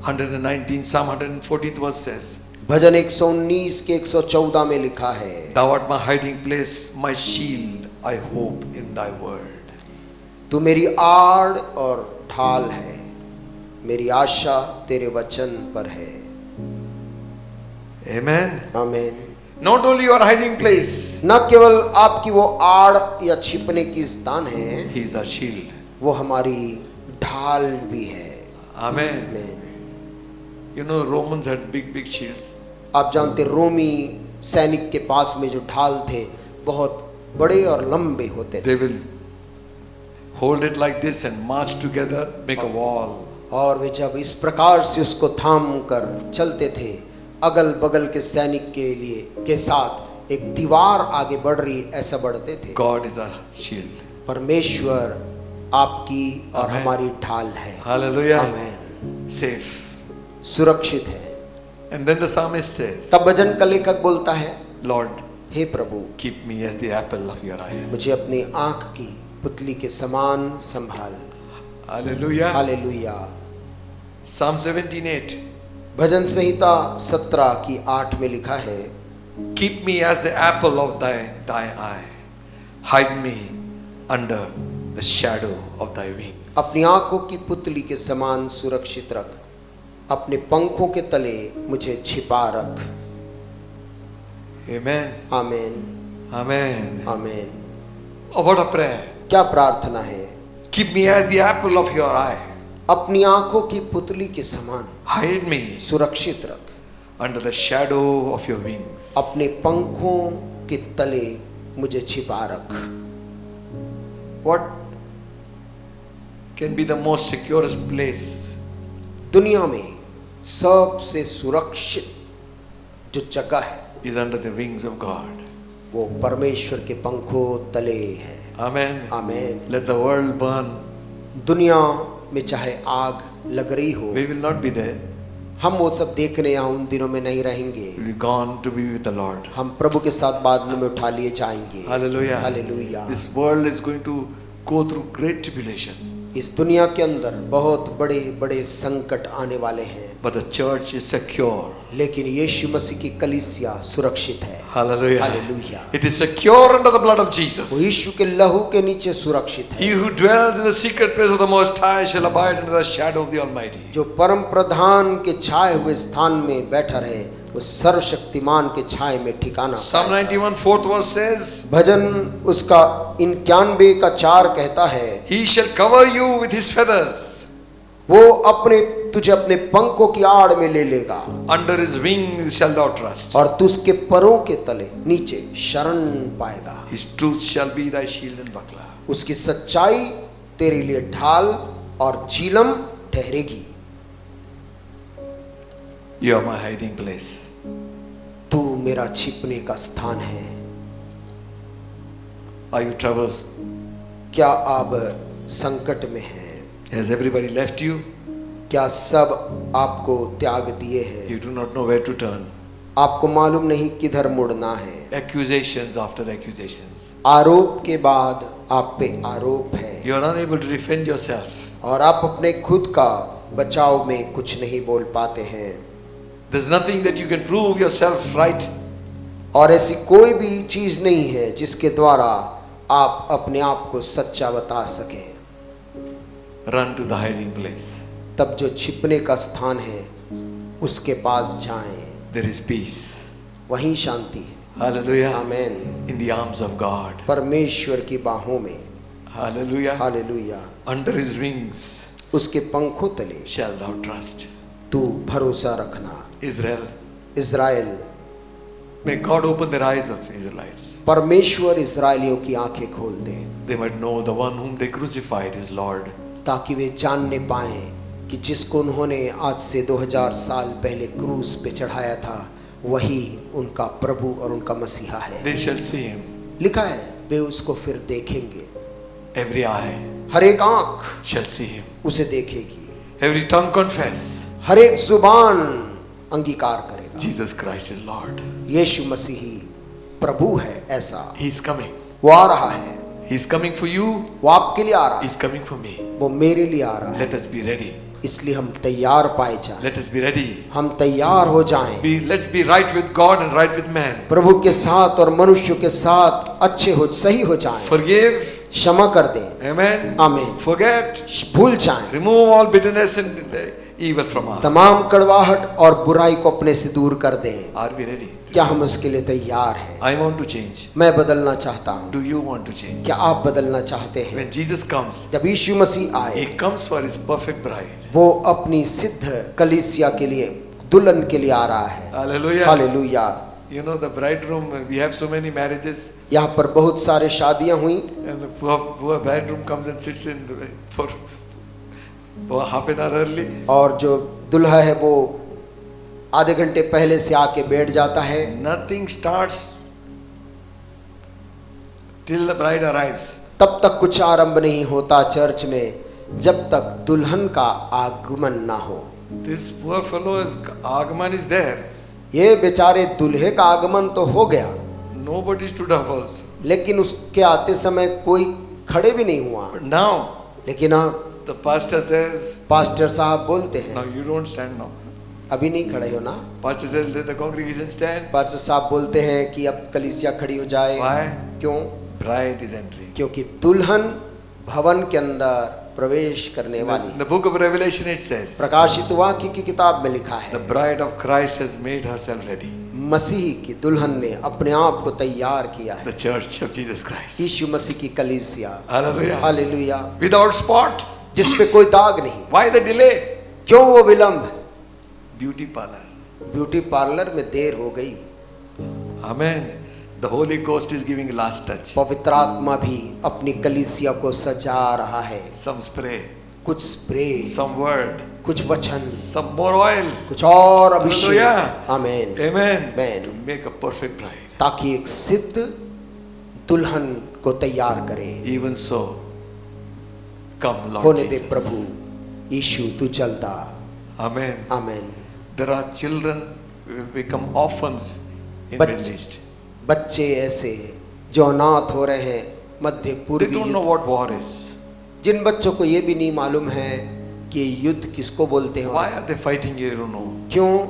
119 Psalm 114th verse says, भजन 119 के 114 में लिखा है, Thou art my hiding place, my shield, I hope in thy word. तू मेरी आड़ और ढाल है, मेरी आशा तेरे वचन पर है। Amen. आमीन। Not only your hiding place, न केवल आपकी वो आड़ या छिपने की स्थान है, He is our shield. वो हमारी ढाल भी है। Amen. आमीन। You know, Romans had big shields. आप जानते रोमी सैनिक के पास में जो ढाल थे बहुत बड़े और लंबे होते थे। They will hold it like this and march together, make a wall. और वे जब इस प्रकार से उसको थाम कर चलते थे, अगल बगल के सैनिक के साथ एक दीवार आगे बढ़ रही ऐसा बढ़ते थे। God is our shield. परमेश्वर आपकी और Amen. हमारी ढाल है। Hallelujah. आमीन। Safe. सुरक्षित है। And then the psalmist says, तब भजन का लेखक बोलता है, Lord, hey Prabhu, keep me as the apple of your eye. मुझे अपनी आंख की पुतली के समान संभाल। Hallelujah. हालेलुया। Psalm 17:8. भजन संहिता 17 की 8 में लिखा है, Keep me as the apple of thy eye. Hide me under the shadow of thy wings. अपनी आंखों की पुतली के समान सुरक्षित रख, अपने पंखों के तले मुझे छिपा रख। Amen. आमीन। Amen. आमीन। Oh, what a prayer. क्या प्रार्थना है। Keep me as the apple of your eye. अपनी आंखों की पुतली के समान Hide me सुरक्षित रख, under the shadow of your wings. अपने पंखों के तले मुझे छिपा रख। What can be the most securest place? दुनिया में सबसे सुरक्षित जो जगह है Is under the wings of God. वो परमेश्वर के पंखों तले है। Amen. आमीन। Let the world burn. दुनिया में चाहे आग लग रही हो, We will not be there. हम वो सब देखने या उन दिनों में नहीं रहेंगे। We will be gone to be with the Lord. हम प्रभु के साथ बादलों में उठा लिए जाएंगे। Hallelujah. Hallelujah. This world is going to go through great tribulation. इस दुनिया के अंदर बहुत बड़े बड़े संकट आने वाले हैं, but the church is secure. लेकिन यीशु मसीह की कलीसिया सुरक्षित है। Hallelujah. Hallelujah. It is secure under the blood of Jesus. वो यीशु के लहू के नीचे सुरक्षित है। He who dwells in the secret place of the Most High shall abide under the shadow of the Almighty. जो परम प्रधान के छाए हुए स्थान में बैठा रहे, वो सर्वशक्तिमान के छाए में ठिकाना Psalm पाएगा। 91 4th verse says, भजन उसका 91 का 4 कहता है, He shall cover you with his feathers. वो तुझे अपने पंखों की आड़ में ले लेगा, Under his wings shall thou trust. और तू उसके परों के तले नीचे शरण पाएगा। His truth shall be thy shield and buckler. उसकी सच्चाई तेरे लिए ढाल और झिलम ठहरेगी। You are my hiding place. तू मेरा छिपने का स्थान है। Are you troubled? क्या आप संकट में हैं? Has everybody left you? क्या सब आपको त्याग दिए हैं? You do not know where to turn. आपको मालूम नहीं किधर मुड़ना है। Accusations after accusations. आरोप के बाद आप पे आरोप है, You are unable to defend yourself. और आप अपने खुद का बचाव में कुछ नहीं बोल पाते हैं। There's nothing that you can prove yourself right. और ऐसी कोई भी चीज नहीं है जिसके द्वारा आप अपने आप को सच्चा बता सकें। Run to the hiding place. तब जो छिपने का स्थान है उसके पास जाएं, There is peace. वहीं शांति है। Hallelujah. Amen. In the arms of God. परमेश्वर की बाहों में। Hallelujah. Hallelujah. Under his wings उसके पंखों तले shall thou trust. तू भरोसा रखना। Israel. Israel, May God open their eyes of Israelites. परमेश्वर इज़राइलियों की आंखें खोल दे, They might know the one whom they crucified is Lord. ताकि वे जानने पाएं कि जिसको उन्होंने आज से 2000 साल पहले क्रूस पे चढ़ाया था, वही उनका प्रभु और उनका मसीहा है। They shall see him. लिखा है वे उसको फिर देखेंगे। Every eye हर एक आंख shall see him. उसे देखेगी, Every tongue confess हर एक जुबान अंगीकार करेगा Jesus Christ is Lord. यीशु मसीही प्रभु है। ऐसा He's coming. वो आ रहा है, He's coming for you. वो आपके लिए आ रहा है, He's coming for me. वो मेरे लिए आ रहा है। Let us be ready. इसलिए हम तैयार पाए जाएं, Let us be ready. हम तैयार हो जाएं, Let's be right with God and right with man. प्रभु के साथ और मनुष्य के साथ अच्छे हो, सही हो जाएं, Forgive. क्षमा कर दें, Amen. आमीन, Forget. भूल जाएं, Remove all bitterness and evil from us. तमाम कड़वाहट और बुराई को अपने से दूर कर दें। Are we ready? क्या हम उसके लिए तैयार हैं? I want to change. मैं बदलना चाहता हूँ, Do you want to change? क्या आप बदलना चाहते हैं? When Jesus comes, जब यीशु मसीह आए, He comes for His perfect bride. वो अपनी सिद्ध कलीसिया के लिए, दुल्हन के लिए आ रहा है। Hallelujah. Hallelujah. You know the bridegroom, we have so many marriages यहाँ पर बहुत सारे शादियां हुई, and the poor bridegroom comes and sits in for half an hour early. और जो दुल्हा है वो आधे घंटे पहले से आके बैठ जाता है। Nothing starts till the bride arrives. तब तक कुछ आरंभ नहीं होता चर्च में जब तक दुल्हन का आगमन ना हो। This poor fellow is Agman is there. ये बेचारे दूल्हे का आगमन तो हो गया, Nobody stood up also. लेकिन उसके आते समय कोई खड़े भी नहीं हुआ। But now लेकिन अब the pastor says, पास्टर साहब बोलते "Now हैं, you don't stand now." अभी नहीं खड़े हो ना। Pastor says, "Let the congregation stand." Pastor साहब बोलते हैं कि अब कलीसिया खड़ी हो जाए। Why? क्यों? Bride is entering. क्योंकि दुल्हन भवन के अंदर प्रवेश करने In वाली। the book of Revelation it says, प्रकाशित वाक्य की किताब में लिखा the है, bride of Christ has made herself ready. मसीह की दुल्हन ने अपने आप को तैयार किया है। The church of Jesus Christ. यीशु मसीह की कलीसिया, Hallelujah. Hallelujah, Without spot. जिस पे कोई दाग नहीं। Why the delay? क्यों वो विलंब? Beauty parlor. ब्यूटी पार्लर में देर हो गई। Amen. The Holy Ghost is giving last touch. पवित्र आत्मा भी अपनी कलीसिया को सजा रहा है। Some spray, कुछ स्प्रे, some word, कुछ वचन, some more oil. कुछ और अभिषेक। Hallelujah. आमीन, Amen. Amen. To make a perfect bride. ताकि एक सिद्ध दुल्हन को तैयार करे। Even so, come Lord होने दे Jesus. प्रभु यीशु, तू जल्दा। Amen. आमीन। There are children who will become orphans in But- Middle East. बच्चे ऐसे जो अनाथ हो रहे हैं मध्य They पूर्वी don't know युद्ध, what war is. जिन बच्चों को ये भी नहीं मालूम है कि युद्ध किसको बोलते हैं, Why are they fighting? You don't know. क्यों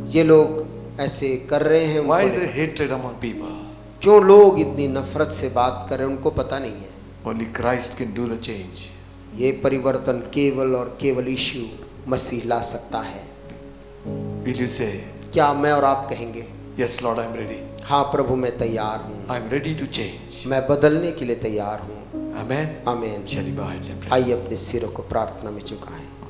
ये लोग ऐसे कर रहे हैं, Why is उनको there hatred among people? क्यों लोग इतनी नफरत से बात कर रहे हैं, उनको पता नहीं है। Only Christ can do the change. ये परिवर्तन केवल और केवल यीशु मसीह ला सकता है। Will you say, क्या मैं और आप कहेंगे, yes Lord, I am ready. हाँ प्रभु मैं तैयार हूँ, I am ready to change. मैं बदलने के लिए तैयार हूँ। Amen. आमीन। Shall we bow heads and pray? आइए अपने सिरों को प्रार्थना में झुकाएं।